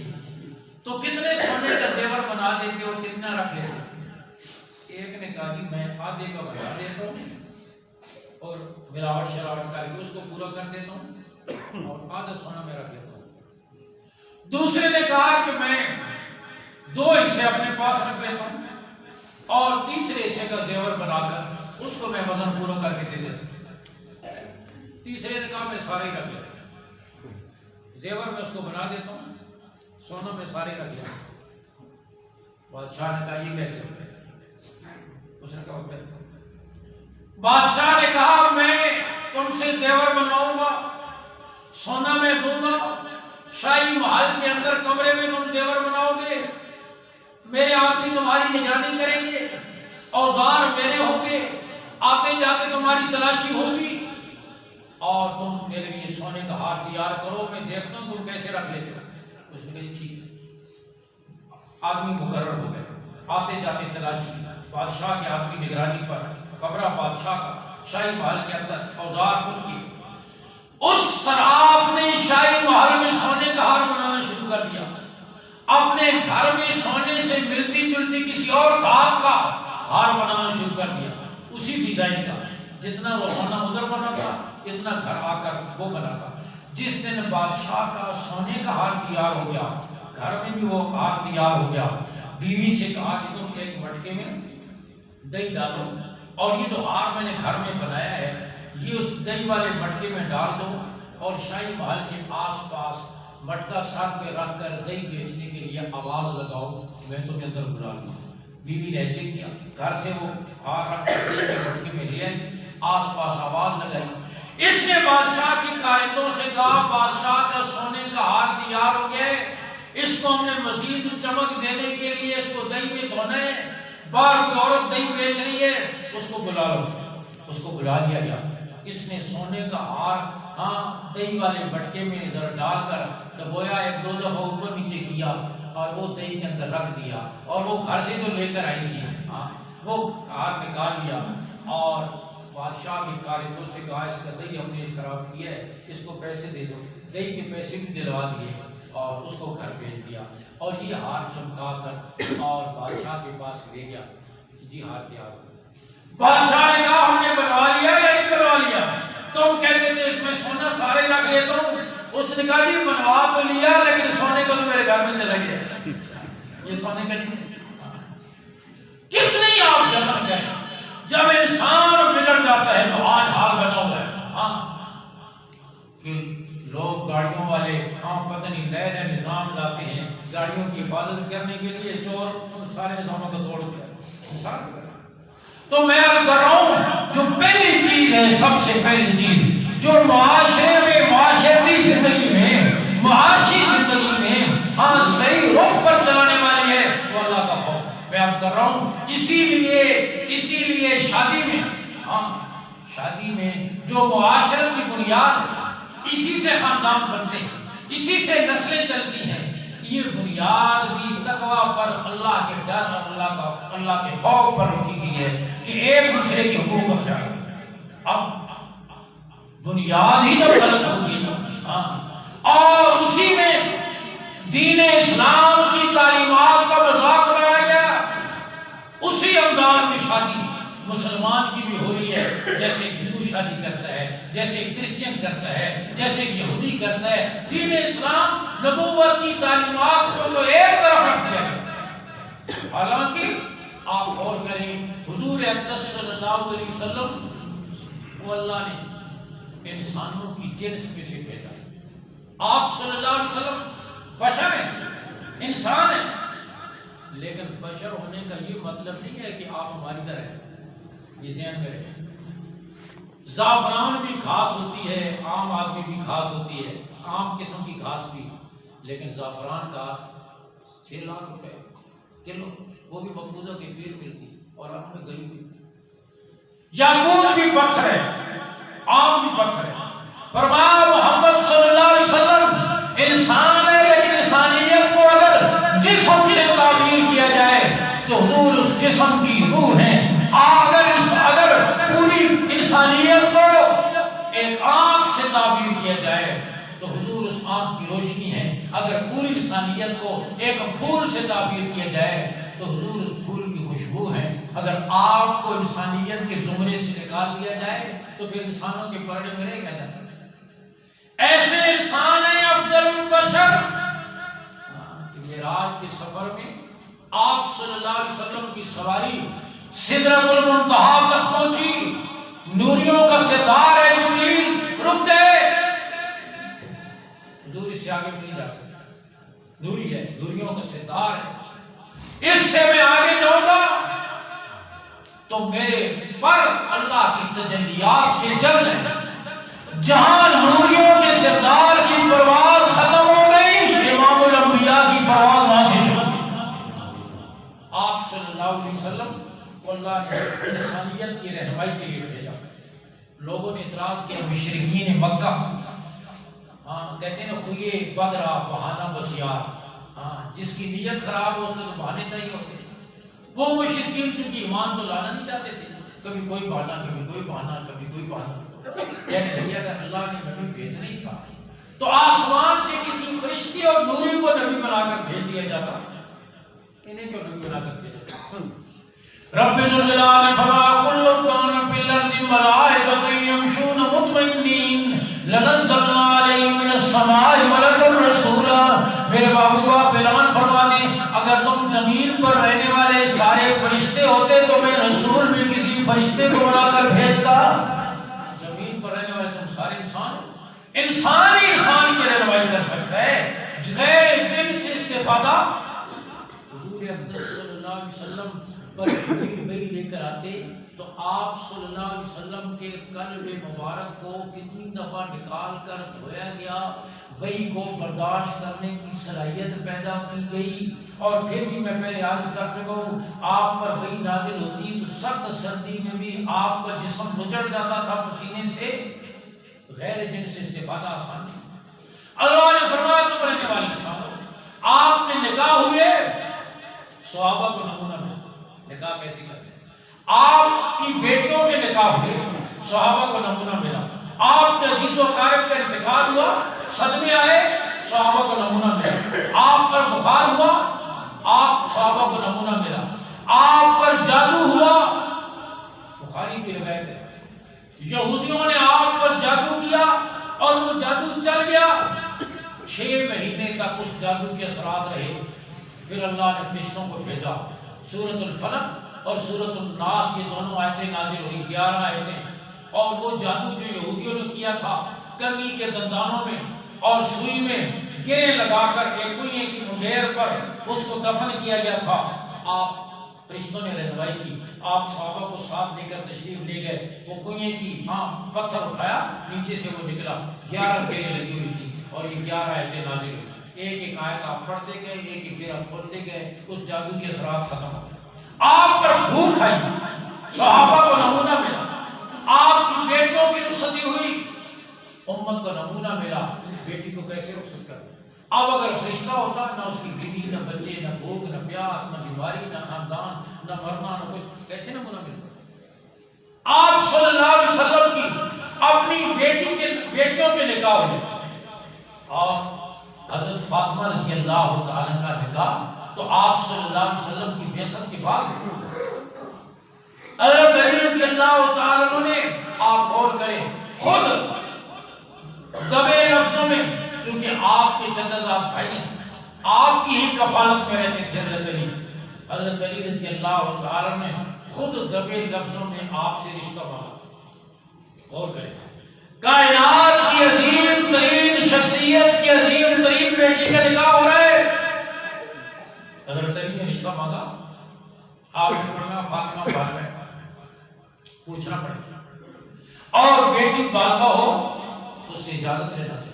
تو کتنے سونے کا زیور بنا دیتے ہو، کتنا رکھ لیتے ہو؟ ایک نے کہا جی میں آدھے کا بنا دیتا ہوں اور ملاوٹ شراوٹ کر کے اس کو پورا کر دیتا ہوں اور آدھا سونا میں رکھ لیتا ہوں۔ دوسرے نے کہا کہ میں 2 حصے اپنے پاس رکھ لیتا ہوں اور تیسرے حصے کا زیور بنا کر اس کو میں وزن پورا کر کے دے دیتا ہوں۔ تیسرے نے کہا میں سارے رکھ لیتا ہوں، زیور میں اس کو بنا دیتا ہوں، سونا میں سارے رکھ لیتا ہوں۔ بادشاہ نے کہا یہ کیسے ہوتا ہے؟ اس نے کہا ہوتا ہے۔ بادشاہ نے کہا میں تم سے زیور بنواؤں گا، سونا میں دوں گا، شاہی محل کے اندر کمرے میں تم زیور بناؤ گے، میرے آدمی تمہاری نگرانی کریں گے، اوزار میرے ہوں گے، آتے جاتے تمہاری تلاشی ہوگی اور تم میرے لیے سونے کا ہار تیار کرو، میں دیکھتا ہوں تم کیسے رکھ لیتے ہو۔ اس نے کہا ٹھیک ہے۔ آدمی مقرر ہو گئے، آتے جاتے تلاشی، بادشاہ کے آدمی نگرانی پر کمرہ بادشاہ کا شاہی محل کے اندر اوزار ان کی، اس صراف نے شاہی محل میں سونے کا ہار بنانا شروع کر دیا، اپنے گھر میں سونے سے ملتی جلتی کسی اور دھات کا ہار بنانا شروع کر دیا، اسی ڈیزائن کا، جتنا وہ سونا ادھر بنا تھا اتنا گھر آ کر وہ بنا تھا۔ جس دن بادشاہ کا سونے کا ہار تیار ہو گیا، گھر میں بھی وہ ہار تیار ہو گیا، بیوی سے کہا کہ تم ایک مٹکے میں دہی ڈالو اور یہ جو ہار میں نے گھر میں بنایا ہے یہ اس دہی والے مٹکے میں ڈال دو، اور شاہی محل کے آس پاس مٹکا سر پہ رکھ کر دہی بیچنے کے لیے آواز لگاؤ، میں تمہیں اندر بلا لوں۔ بیوی نے ایسے کیا، گھر سے وہ ہار رکھ کر دہی کے مٹکے میں لے آئی، آس پاس آواز لگائی۔ اس نے بادشاہ کی کائنتوں سے کہا بادشاہ کا سونے کا ہار تیار ہو گیا ہے، اس کو ہم نے مزید چمک دینے کے لیے اس کو دہی میں دھونا ہے، باہر کوئی عورت دہی بیچ رہی ہے، اس کو بلا لو۔ اس کو بلا لیا گیا، اس نے سونے کا ہار دہی والے مٹکے میں ذرا ڈال کر ڈبویا، ایک دو دفعہ اوپر نیچے کیا اور وہ دہی کے اندر رکھ دیا، اور وہ گھر سے جو لے کر آئی تھی وہ ہار نکال لیا، اور بادشاہ کی کارندوں سے کہا اس کا دہی ہم نے خراب کیا ہے، اس کو پیسے دے دو۔ دہی کے پیسے بھی دلوا دیے اور اس کو گھر بھیج دیا، اور یہ ہار چمکا کر اور بادشاہ کے پاس لے گیا، جی ہار تیار ہو۔ بادشاہ نے کہا ہم نے بنوا لیا یا نہیں بنوا لیا؟ تم کہتے تھے اس میں سونا سارے رکھ لیتا ہوں۔ اس نے کہا جی بنوا تو لیا لیکن سونے کو تو میرے گھر میں چلا گیا، یہ سونے کا نہیں۔ کتنی آپ جنت گئے، جب انسان بگڑ جاتا ہے تو آج حال بنا ہوا ہے کہ لوگ گاڑیوں والے پتہ نہیں نئے نئے نظام لاتے ہیں گاڑیوں کی حفاظت کرنے کے لیے، چور ان سارے نظاموں کو توڑ دیا۔ تو میں عرض کر رہا ہوں جو پہلی چیز ہے، سب سے پہلی چیز جو معاشرے میں، معاشرتی زندگی میں، معاشی زندگی میں صحیح رخ پر چلانے والی ہے وہ اللہ کا خوف۔ میں عرض کر رہا ہوں اسی لیے شادی میں جو معاشرت کی بنیاد، اسی سے خاندان بنتے ہیں، اسی سے نسلیں چلتی ہیں، یہ بنیاد بھی تقویٰ پر، اللہ کے ڈر اور اللہ کے خوف پر رکھی گئی ہے کہ ایک دوسرے کے حقوق کا خیال رکھیں۔ اب بنیاد ہی جب غلط ہوگی اور اسی میں دین اسلام کی تعلیمات کا مذاق اڑایا گیا، اسی انداز میں شادی مسلمان کی بھی ہو رہی ہے، جیسے ہندو شادی کرتا ہے، جیسے کرسچن کرتا ہے، جیسے یہودی کرتا ہے۔ دین اسلام نبوت کی تعلیمات کو تو ایک طرف رکھ دیا گیا، حالانکہ آپ غور کریں حضور اقدس صلی اللہ علیہ وسلم کو اللہ نے انسانوں کی جنس میں سے بھیجا۔ آپ صلی اللہ علیہ وسلم بشر ہیں، انسان ہیں، لیکن بشر ہونے کا یہ مطلب نہیں ہے کہ آپ ہماری طرح ہیں، یہ ذہن میں رہے۔ زعفران بھی گھاس ہوتی ہے، عام آدمی بھی گھاس ہوتی ہے، عام قسم کی گھاس بھی، لیکن زعفران گھاس 6 لاکھ روپے کلو، وہ بھی مقبوضہ کشمیر ملتی اور ہم میں گلی ہوئی۔ یاقوت بھی پتھر ہے، عام بھی پتھر ہے۔ فرمایا محمد صلی اللہ علیہ وسلم انسان ہے، لیکن انسانیت کو اگر جسم سے تعبیر کیا جائے تو حضور اس جسم کی روح ہے۔ اگر پوری انسانیت کو ایک آنکھ سے تعبیر کیا جائے تو حضور اس آنکھ کی روشنی ہے۔ اگر پوری انسانیت کو ایک پھول سے تعبیر کیا جائے تو حضور اس پھول کی خوشبو ہے۔ اگر آپ کو انسانیت کے زمرے سے نکال دیا جائے تو پھر انسانوں کے پردے میں رہ کیا جاتا ہے؟ ایسے انسان ہیں افضل البشر۔ معراج کے سفر میں آپ صلی اللہ علیہ وسلم کی سواری سدرۃ المنتہا تک پہنچی، نوریوں کا سردار ہے جبریل، رک گئے، حضور اس سے آگے نہیں جا سکتے، نوری ہے، نوریوں کا سردار ہے، اس سے میں آگے جاؤں گا تو میرے پر اللہ کی تجلیات سے جل ہے۔ جہاں نوریوں کے سردار کی پرواز ختم ہو گئی، امام الانبیاء کی پرواز وہاں سے شروع ہوئی۔ آپ صلی اللہ علیہ وسلم کو اللہ نے انسانیت کی رہنمائی کے لیے بھیجا۔ لوگوں نے اعتراض کیا، مشرکین مکہ کہتے ہیں خویے بدرا بہانہ بسیار، جس کی نیت خراب ہو اس کو تو بہانے چاہیے ہوتے ہیں۔ وہ مشرکین چونکہ ایمان تو لانا نہیں چاہتے تھے، کبھی کوئی بہانا، کبھی کوئی بہانا، کبھی کوئی بہانا، کہنے لگے اگر اللہ نے نبی بھیجنا ہی تھا تو آسمان سے کسی فرشتے اور نوری کو نبی بنا کر بھیج دیا جاتا، انہیں کیوں نبی بنا کر بھیجا جاتا؟ رب ذوالجلال نے فرمایا کل کان فی الارض ملائکۃ یمشون مطمئنین لنزلنا علیہم من السماء ملکا رسولا۔ میرے محبوبہ اعلان فرما دیں اگر تم زمین پر رہنے والے سارے فرشتے ہوتے تو میں رسول بھی کسی فرشتے کو بنا کر بھیجتا۔ زمین پر رہنے والے تم سارے انسان انسان ہی انسان کی رہنمائی کر سکتا ہے، غیر جن سے استفادہ حضور اقدس صلی اللہ علیہ وسلم پر وحی لے کر آتے تو آپ صلی اللہ علیہ وسلم کے قلب مبارک کو کتنی دفعہ نکال کر دھویا گیا، وحی کو برداشت کرنے کی صلاحیت پیدا کی گئی۔ اور پھر بھی میں پہلے عرض کر چکا ہوں آپ پر وحی نازل ہوتی تو سخت سردی میں بھی آپ کا جسم نچڑ جاتا تھا پسینے سے، غیر جن سے استفادہ آسان نہیں۔ اللہ نے فرمایا تم رہنے والے انسان ہو، آپ کے نکاح ہوئے، صحابہ کو نمونہ ملا نکاح کیسی کرتے ہیں، آپ کی بیٹیوں کے نکاح ہوئے، صحابہ کو نمونہ ملا، آپ کے عزیز و اقارب کا انتقال ہوا، صدمے آئے، صحابہ کو نمونہ ملا، آپ پر بخار ہوا، آپ صحابہ کو نمونہ ملا، آپ پر جادو ہوا، بخاری کی روایت ہے یہودیوں نے آپ پر جادو کیا اور وہ جادو چل گیا، 6 مہینے تک اس جادو کے اثرات رہے، پھر اللہ نے فرشتوں کو بھیجا، سورۃ الفلق اور سورۃ الناس یہ دونوں آیتیں نازل ہوئی، 11 آیتیں، اور وہ جادو جو یہودیوں نے کیا تھا کنگھی کے دندانوں میں اور سوئی میں گرے لگا کر ایک کنویں کی منڈیر پر اس کو دفن کیا گیا تھا، آپ فرشتوں نے رہنمائی کی، آپ صحابہ کو ساتھ لے کر تشریف لے گئے، وہ کنویں کی پتھر اٹھایا، نیچے سے وہ نکلا، 11 گرے لگی ہوئی تھی اور یہ 11 آیتیں نازل ہوئی، ایک ایک آیت آپ پڑھتے گئے، ایک ایک گرہ کھولتے گئے، اس جادو کے اثرات ختم ہو گئے۔ آپ پر بھوک آئی، صحابہ کو نمونہ ملا، آپ کی بیٹیوں کی رخصتی ہوئی، امت کو نمونہ ملا، بیٹی کو کیسے رخصت کریں۔ اب اگر فرشتہ ہوتا نہ اس کی بیوی، نہ بچے، نہ بھوک، نہ پیاس، نہ بیماری، نہ خاندان، نہ مرنا، نہ کچھ، کیسے نمونہ ملتا؟ آپ صلی اللہ علیہ وسلم کی اپنی بیٹیوں کے نکاح ہوئے اور حضرت فاطمہ رضی اللہ تعالیٰ کا نکاح تو آپ صلی اللہ علیہ وسلم کی بعثت کے بعد حضرت علی رضی اللہ تعالیٰ نے، آپ غور کریں، خود دبے لفظوں میں، چونکہ آپ کے چچا بھائی ہیں، آپ کی ہی کفالت میں رہتے تھے حضرت علی رضی اللہ تعالیٰ نے خود دبے لفظوں میں آپ سے رشتہ مانگا۔ غور کریں، کائنات کی عظیم ترین شخصیت کی عظیم ترین بیٹی کا نکاح ہو رہا ہے، حضرت علی نے رشتہ مانگا، آپ نے فرمایا فاطمہ بال ہے، پوچھنا پڑے گا، اور بیٹی بالغہ ہو تو اس سے اجازت لینا چاہیے۔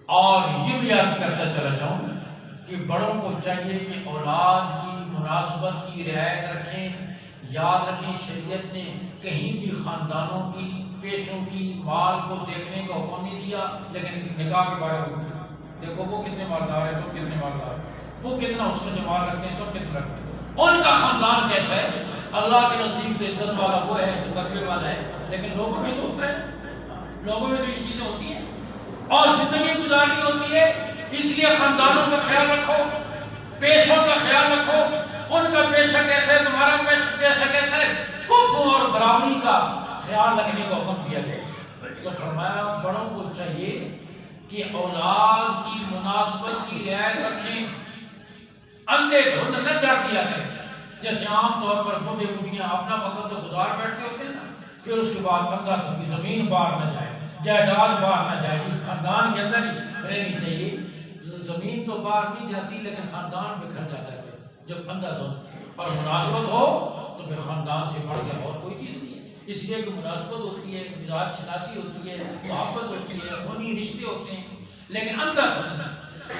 اور یہ بھی یاد کرتا چلا جاؤں کہ بڑوں کو چاہیے کہ اولاد کی مناسبت کی رعایت رکھیں، یاد رکھیں شریعت نے کہیں بھی خاندانوں کی، پیشوں کی، مال کو دیکھنے کا حکم نہیں دیا، لیکن نکاح کے بارے میں حکم دیا۔ دیکھو وہ کتنے مالدار ہیں، تم کتنے مالدار ہیں، وہ کتنا اس میں جمال رکھتے ہیں، تم کتنا رکھتے ہیں، ان کا خاندان کیسا ہے۔ اللہ کے نزدیک تو عزت والا وہ ہے جو تقوی والا ہے، لیکن لوگوں میں تو ہوتا ہے، لوگوں میں تو یہ چیزیں ہوتی ہیں اور زندگی گزارنی ہوتی ہے، اس لیے خاندانوں کا خیال رکھو، پیشوں کا خیال رکھو، ان کا پیشہ کیسے ہے، تمہارا پیشہ کیسے ہے، کفو اور برابری کا خیال رکھنے کا حکم دیا گیا۔ تو فرمایا بڑوں کو چاہیے کہ اولاد کی مناسبت کی رعایت رکھیں، اندھے دھند نہ چڑھ دیا کریں، جیسے عام طور پر بوڑھے بوڑھیاں اپنا وقت تو گزار بیٹھتے ہوتے ہیں نا، پھر اس کے بعد اندھا دھند کی زمین باہر نہ جائے، جائیداد باہر نہ جائے، خاندان کے اندر ہی رہنی چاہیے۔ زمین تو باہر نہیں جاتی لیکن خاندان بکھر جاتا ہے جب اندھا دھند اور مناسبت ہو تو پھر خاندان سے بڑھ کر اور کوئی چیز نہیں ہے، اس لیے کہ مناسبت ہوتی ہے، مزاج شناسی ہوتی ہے، محبت ہوتی ہے، خونی رشتے ہوتے ہیں، لیکن اندھا دھند۔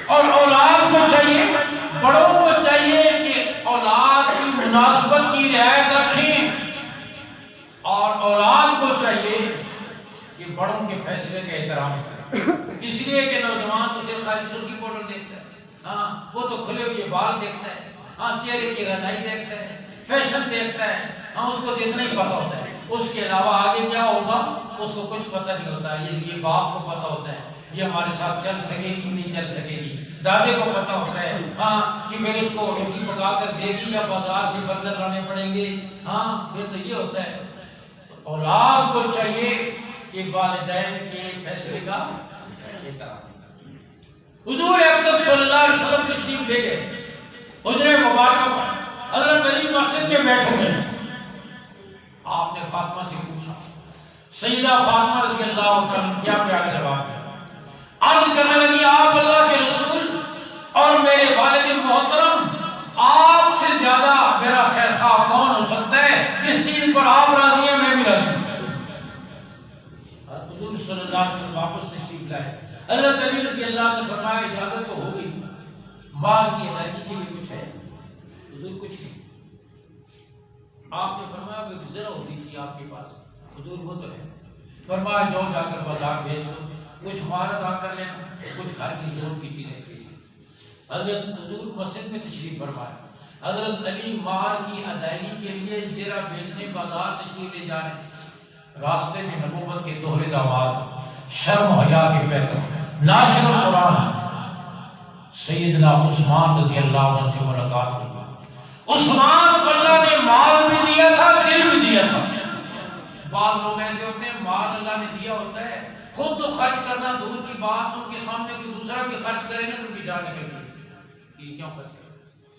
اور اولاد کو چاہیے، بڑوں کو چاہیے کہ اولاد کی مناسبت کی رعایت رکھیں، اور اولاد کو چاہیے کہ بڑوں کے فیصلے کا احترام کریں، اس لیے کہ نوجوان تو صرف خالی سرخی پاؤڈر دیکھتا ہے، ہاں وہ تو کھلے ہوئے بال دیکھتا ہے، ہاں چہرے کی رنائی دیکھتا ہے، فیشن دیکھتا ہے، ہاں اس کو تو اتنا ہی پتہ ہوتا ہے، اس کے علاوہ آگے کیا ہوگا اس کو کچھ پتہ نہیں ہوتا ہے۔ یہ باپ کو پتہ ہوتا ہے یہ ہمارے ساتھ چل سکے گی نہیں چل سکے گی، دادے کو پتہ ہوتا ہے ہاں کہ میرے اس کو روٹی پکا کر دے گی یا بازار سے برتن لانے پڑیں گے، ہاں یہ تو یہ ہوتا ہے۔ تو اولاد کو چاہیے کہ والدین کے فیصلے کا احترام۔ حضور اقدس صلی اللہ علیہ وسلم تشریف لے گئے حجرہ مبارکہ پر، حضرت علی مسجد میں بیٹھے ہوئے، آپ نے فاطمہ سے پوچھا، سیدہ فاطمہ رضی اللہ عنہا کیا پیارا جواب دیا، عرض کرنے لگی آپ اللہ کے رسول اور میرے والد محترم، آپ سے زیادہ میرا خیر خواہ کون ہو سکتا ہے؟ جس چیز پر آپ راضی ہیں میں بھی راضی ہوں۔ حضور صلی اللہ علیہ وسلم واپس تشریف لائے، حضرت علی رضی اللہ عنہ نے فرمایا اجازت تو ہو گئی، مال کی ادائیگی کے لیے کچھ ہے؟ حضور کچھ نہیں۔ آپ نے فرمایا وہ ذرا ہوتی تھی آپ کے پاس، حضور وہ تو ہے۔ فرمایا جاؤ جا کر بازار بیچ دو، کچھ مال ادا کر لینا، کچھ گھر کی ضرورت کی چیزیں خریدیں۔ حضرت حضور مسجد میں تشریف فرمایا، حضرت علی مہر کی ادائیگی کے لیے زرہ بیچنے بازار تشریف لے جا رہے ہیں، راستے میں نبوت کے دوہرے داماد، شرم و حیا کے پیکر، ناشر القرآن سیدنا عثمان رضی اللہ عنہ سے ملاقات ہوئی۔ عثمان کو اللہ نے مال بھی دیا تھا دل بھی دیا تھا۔ بعض لوگ ایسے ہوتے ہیں مال اللہ نے دیا ہوتا ہے، خود تو خرچ کرنا دور کی بات، ان کے سامنے کوئی دوسرا بھی خرچ کرے نا تو ان کی جان نکل گئی، یہ کیوں خرچ کرے؟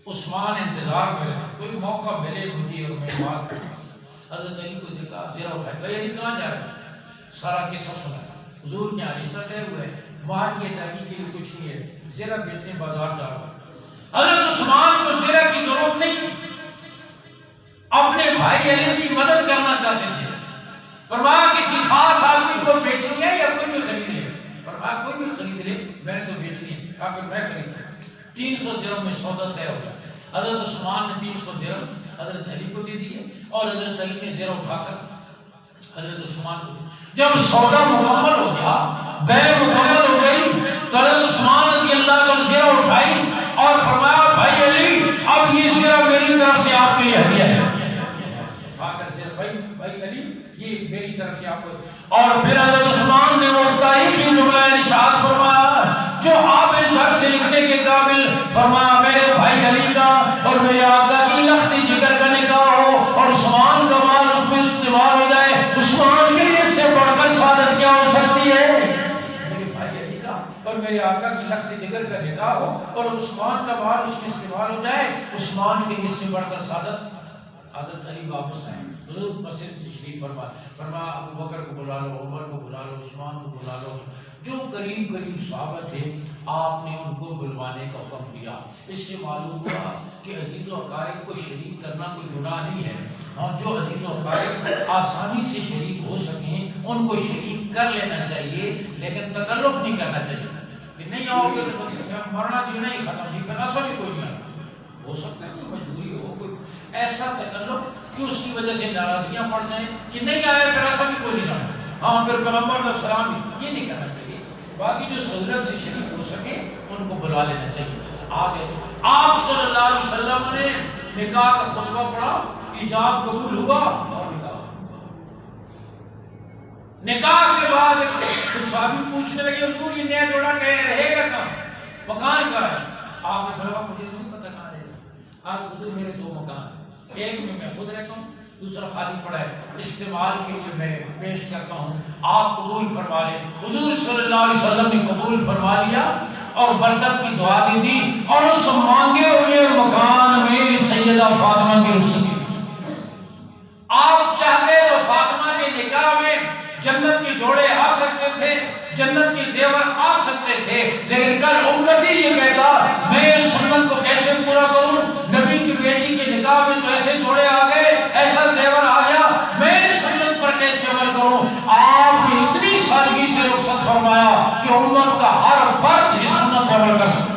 عثمان انتظار میں رہے، کوئی موقع ملے مجھے اور میں مال کروں۔ حضرت علی کو دیکھا، زرہ اٹھائے، بھائی علی کہاں جا رہے ہیں؟ سارا قصہ سنا، حضور کے یہاں رشتہ طے ہوا ہے، مہر کی ادائیگی کے لیے کچھ نہیں ہے، زرہ بیچنے بازار جا رہا ہے۔ حضرت عثمان کو زرہ کی ضرورت نہیں تھی، اپنے بھائی علی کی مدد کرنا چاہتے تھے۔ فرمایا کسی خاص آدمی کو بیچنی ہے یا کوئی بھی خرید لے؟ فرمایا کوئی بھی خرید لے، میں نے تو بیچنی ہے۔ کہا پھر میں خرید لوں۔ 300 درہم میں سودا طے ہو گیا۔ حضرت عثمان نے 300 درہم حضرت علی کو دے دیے اور حضرت علی نے زرہ اٹھا کر حضرت عثمان کو دیا۔ جب سودا مکمل ہو گیا، بیع مکمل ہو گئی، تو حضرت عثمان رضی اللہ عنہ زرہ اٹھائی اور فرمایا بھائی علی اب یہ زرہ میری طرف سے آپ کے لیے ہدیہ ہے۔ بھائی علی یہ میری طرف سے آپ کو، اور پھر حضرت عثمان نے وہ تاریخی جملہ ارشاد فرمایا جو آپ جھٹ سے لکھنے کے قابل، فرمایا میرے بھائی علی کا اور میرے آقا کی لختی جگر کا نکاح ہو اور عثمان کا مال اس میں استعمال ہو جائے، عثمان کے لیے اس سے بڑھ کر سعادت کیا ہو سکتی ہے؟ میرے بھائی علی کا اور میرے آقا کی لختی جگر کا نکاح ہو اور عثمان کا مال اس میں استعمال ہو جائے، عثمان کے لیے اس سے بڑھ کر سعادت۔ حضرت علی واپس آئے، حضور مسجد تشریف فرمایا ابو بکر کو بلا لو، عمر کو بلا لو، عثمان کو بلا لو، جو قریب صحابہ تھے آپ نے ان کو بلوانے کا حکم دیا۔ اس سے معلوم ہوا کہ عزیز و اقارب کو شریک کرنا کوئی گناہ نہیں ہے، اور جو عزیز و اقارب آسانی سے شریک ہو سکیں ان کو شریک کر لینا چاہیے، لیکن تکلف نہیں کرنا چاہیے کہ نہیں آؤ گے تو مرنا جینا ہی ختم، جی پھر ایسا بھی کوئی نہیں ہو سکتا ہے، کوئی مجبوری ہو، کوئی ایسا تکلف کہ اس کی وجہ سے ناراضگیاں پڑ جائیں کہ نہیں آیا پھر ایسا بھی کوئی نہیں رہا، ہاں پھر پیغمبر علیہ السلام یہ نہیں کرنا چاہیے۔ باقی جو سہولت سے شریک ہو سکے ان کو بلا لینا چاہیے۔ آگے آپ صلی اللہ علیہ وسلم نے نکاح کا خطبہ پڑھا، ایجاب قبول ہوا اور نکاح کے بعد صحابی پوچھنے لگے حضور یہ نیا جوڑا کہے رہے گا کہاں، مکان کہاں ہے؟ آپ نے فرمایا مجھے تو نہیں پتہ کہاں رہے گا، آج حضور میرے 2 مکان ہیں، ایک میں خود رہتا ہوں، دوسرا خالی پڑا ہے، استعمال کے لیے میں پیش کرتا ہوں، آپ قبول فرما لیں۔ حضور صلی اللہ علیہ وسلم نے قبول فرما لیا اور برکت کی دعا دی تھی، اور اس مانگے ہوئے مکان میں سیدہ فاطمہ کی رخصتی۔ آپ چاہتے تو فاطمہ کے نکاح میں جنت کے جوڑے آ سکتے تھے، جنت کے زیور آ سکتے تھے، لیکن کل امتی یہ کہتا میں اس سنت کو کیسے پورا کروں؟ نبی کی بیٹی کے نکاح میں تو ایسے جوڑے آ گئے، ایسا زیور آ گیا، میں اس سنت پر کیسے عمل کروں؟ آپ نے اتنی سادگی سے رخصت فرمایا کہ امت کا ہر فرد اس سنت پر عمل کر سکتا۔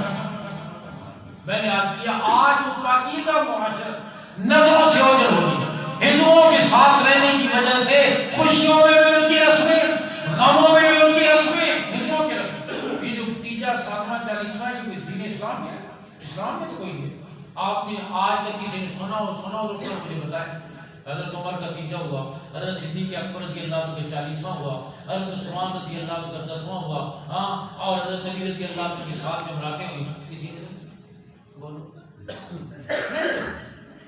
میں نے آج کیا، آج وہ پاکیزہ معاشرت نظروں سے اوجھل ہو گئی، ہندوؤں کے ساتھ رہنے کی وجہ سے خوشیوں میں بھی ان کی رسمیں، غموں میں بھی ان کی رسمیں، ہندوؤں کی رسمیں، یہ جو تیجا 7واں 40واں یہ کوئی دین اسلام ہے؟ اسلام میں تو کوئی نہیں۔ آپ نے آج تک کسی نے سنا ہو تو مجھے بتائیں، حضرت عمر کا تیجا ہوا، حضرت صدیق اکبر رضی اللہ عنہ کا 40واں ہوا، حضرت عثمان رضی اللہ عنہ کا 10واں ہوا، ہاں، اور حضرت علی رضی اللہ عنہ کی 7 جمراتیں ہوئی. کسی نے بولو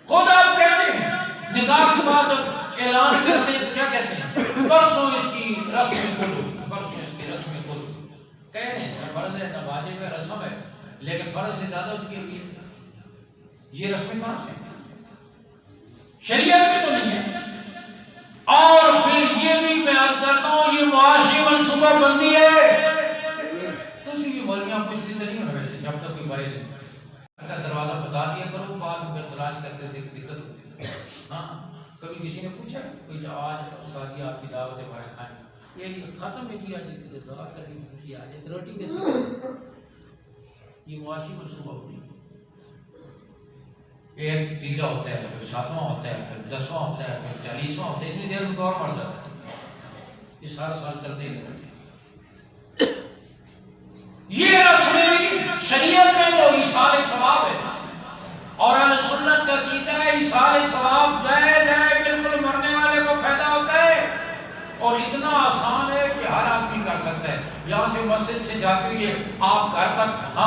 خود آپ کہتے ہیں نکاح کے بعد جب اعلان کرتے ہیں تو کیا کہتے ہیں؟ پرسوں اس کی رسم کھولو، پرسوں اس کی رسم کھولو. کہہ رہے ہیں فرض ہے، نہ واجب ہے، رسم ہے، لیکن فرض سے زیادہ اس کی ہوئی ہے. یہ رسم کہاں سے؟ شریعت میں تو نہیں ہے. اور پھر یہ بھی میں عرض کرتا ہوں یہ معاشی منصوبہ بندی ہے. تو اسی بھی مولویاں پوچھتی تو نہیں ہونا ویسے جب تک کوئی بڑے نہیں کا دروازہ بتا دیا کرو، بعد میں تلاش کرتے دقت ہوتی ہے. ہاں کبھی کسی نے پوچھا کوئی آج شادی آپ کی دعوت ہے بھائی کھائیں، یہ ختم ہے جی آج دعا کریں کسی آ جائے روٹی میں. یہ معاشی منصوبہ ہوتی ہے. ایک تیجا ہوتا ہے، پھر 7واں ہوتا ہے، پھر 10واں ہوتا ہے، پھر 40واں ہوتا ہے. اتنی دیر میں تو اور مر جاتا ہے. یہ سارا سال چلتے ہی رہتے ہیں. یہ رسمیں بھی شریعت میں تو ایصال ثواب ہے، اور اہل سنت کا عقیدہ ہے ایصال ثواب جائز ہے، بالکل مرنے والے کو فائدہ ہوتا ہے اور اتنا آسان ہے کہ ہر آدمی کر سکتا ہے. یہاں سے مسجد سے جاتے ہوئے آپ گھر تک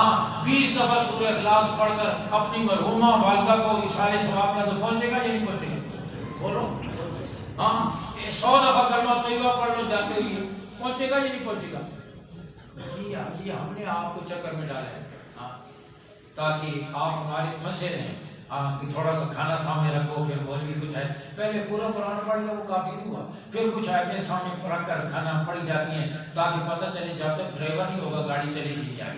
20 دفعہ سورہ اخلاص پڑھ کر اپنی مرحومہ والدہ کو ایصال ثواب میں تو پہنچے گا یا نہیں پہنچے گا؟ بولو. 100 دفعہ کلمہ طیبہ پڑھ لو جاتے ہوئے، پہنچے گا یا نہیں پہنچے گا؟ یہ ہم نے آپ کو چکر میں ڈالا ہے تاکہ آپ ہمارے پھنسے رہیں. کہ تھوڑا سا کھانا سامنے رکھو، پھر مولوی کچھ ہے، پہلے پورا قرآن پڑھ لیا وہ کافی نہیں ہوا، پھر کچھ آیتیں سامنے رکھ کر کھانا پڑی جاتی ہیں تاکہ پتہ چلے جب تک ڈرائیور نہیں ہوگا گاڑی چلے گی جائے.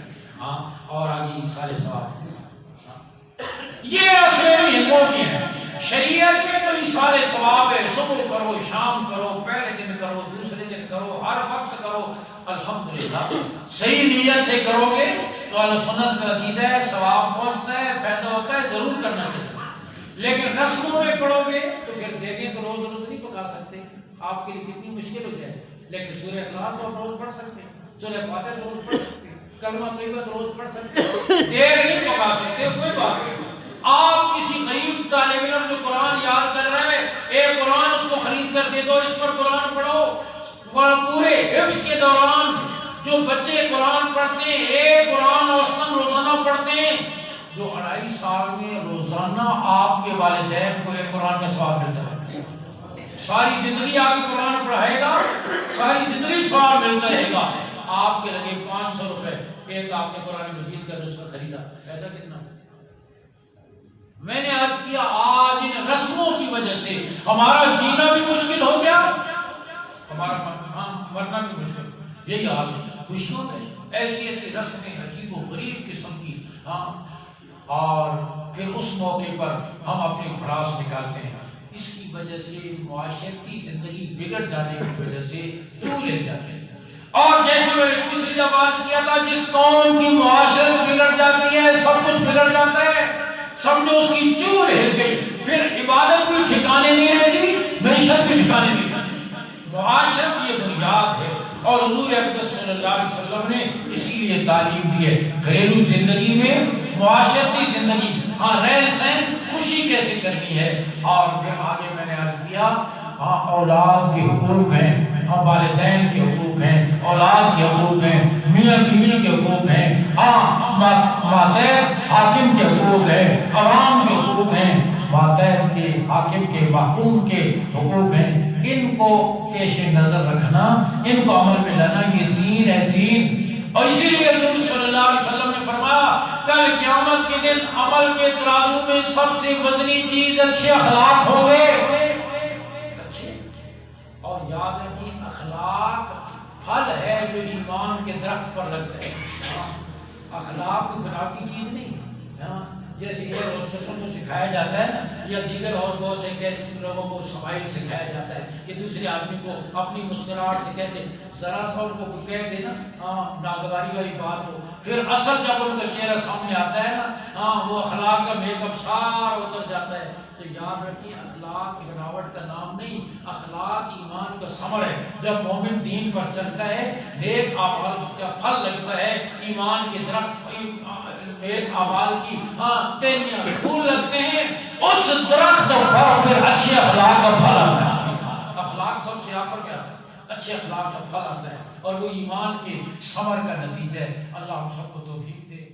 اور آگے ایصال ثواب. یہ رسمیں بھی ہندوؤں کی ہیں. شریعت میں تو ایصال ثواب ہے. صبح کرو، شام کرو، پہلے دن کرو، دوسرے دن کرو، ہر وقت کرو. الحمدللہ صحیح نیت سے کرو گے تو اہل سنت کا عقیدہ ہے ثواب پہنچتا ہے، فائدہ ہوتا ہے، ضرور کرنا چاہیے. لیکن رسموں میں پڑھو گے تو پھر دیکھیں تو روز روز نہیں پکا سکتے، آپ کے لیے کتنی مشکل ہو جائے. لیکن سورہ اخلاص تو آپ روز پڑھ سکتے ہیں، سورہ فاتحہ تو روز پڑھ سکتے ہیں، کلمہ طیبہ تو روز پڑھ سکتے ہیں. دیر نہیں پکا سکتے، کوئی بات نہیں. آپ کسی غریب طالب علم جو قرآن یاد کر رہا ہے، ایک قرآن اس کو خرید کر دے دو، اس پر قرآن پڑھو. پورے حفظ کے دوران جو بچے قرآن پڑھتے ہیں، ایک قرآن اوسطاً روزانہ پڑھتے ہیں، جو 2.5 سال میں روزانہ آپ کے والدین کو ایک قرآن کا ثواب ملتا ہے. ساری زندگی آپ کو قرآن پڑھائے گا، ساری زندگی ثواب ملتا رہے گا. آپ کے لگے 500 روپے، ایک آپ نے قرآن مجید کا نسخہ خریدا، پیدا کتنا؟ میں نے عرض کیا آج ان رسموں کی وجہ سے ہمارا جینا بھی مشکل ہو گیا، ہمارا مرنا بھی مشکل. یہی حال ہے خوشیوں میں ایسی رسمیں عجیب و غریب قسم کی. اور پھر اس موقع پر ہم اپنے بھڑاس نکالتے ہیں. اس کی وجہ سے معاشرتی زندگی بگڑ جانے کی وجہ سے چولے جاتے ہیں. اور جیسے میں نے پچھلی دفعہ عرض کیا تھا، جس قوم کی معاشرت بگڑ جاتی ہے سب کچھ بگڑ جاتا ہے. سمجھو اس کی چول ہل گئی، پھر عبادت بھی ٹھکانے نہیں رہتی، معیشت بھی ٹھکانے نہیں رہتی. معاشرت یہ بنیاد ہے اور حضور اقدس صلی اللہ علیہ وسلم نے اسی لیے تعلیم دی ہے. گھریلو زندگی میں معاشرتی زندگی رہن سہن خوشی کیسے کرنی ہے. اور پھر آگے میں نے عرض کیا اولاد کے حقوق ہیں، والدین کے حقوق ہیں، اولاد کے حقوق ہیں، میاں بیوی کے حقوق ہیں، ماتحت حاکم کے حقوق ہیں، عوام کے حقوق ہیں، ماتحت کے حاکم کے محکوم کے حقوق ہیں. ان کو پیش نظر رکھنا، ان کو عمل میں لانا، یہ دین ہے دین. اور اسی لیے حضور صلی اللہ علیہ وسلم نے فرمایا کل قیامت کے دن عمل کے ترازو میں سب سے وزنی چیز اچھے اخلاق ہوں گے. اور یاد رکھیے اخلاق پھل ہے جو ایمان کے درخت پر لگتا ہے. اخلاق بناوٹی چیز نہیں. جیسے یہ روسٹرسن کو سکھایا جاتا ہے نا، یا دیگر اور بہت سے کیسے لوگوں کو سمائل سکھایا جاتا ہے کہ دوسرے آدمی کو اپنی مسکراہٹ سے کیسے ذرا سا ان کو کہہ دے نا ناگواری والی بات ہو، پھر اصل جب ان کا چہرہ سامنے آتا ہے نا وہ اخلاق کا میک اپ سارا اتر جاتا ہے. تو یاد رکھیے اخلاق بناوٹ کا نام نہیں، اخلاق ایمان کا ثمر ہے. جب مومن دین پر چلتا ہے نیک اعمال کا پھل لگتا ہے، ایمان کے درخت ایک اعمال کی ٹہنیاں پھول لگتے ہیں، اس درخت پر پھر اچھے اخلاق کا پھل آتا ہے۔ اخلاق سب سے آخر میں آتا ہے، اچھے اخلاق کا پھل آتا ہے، اور وہ ایمان کے ثمر کا نتیجہ ہے۔ اللہ ہم سب کو توفیق دے۔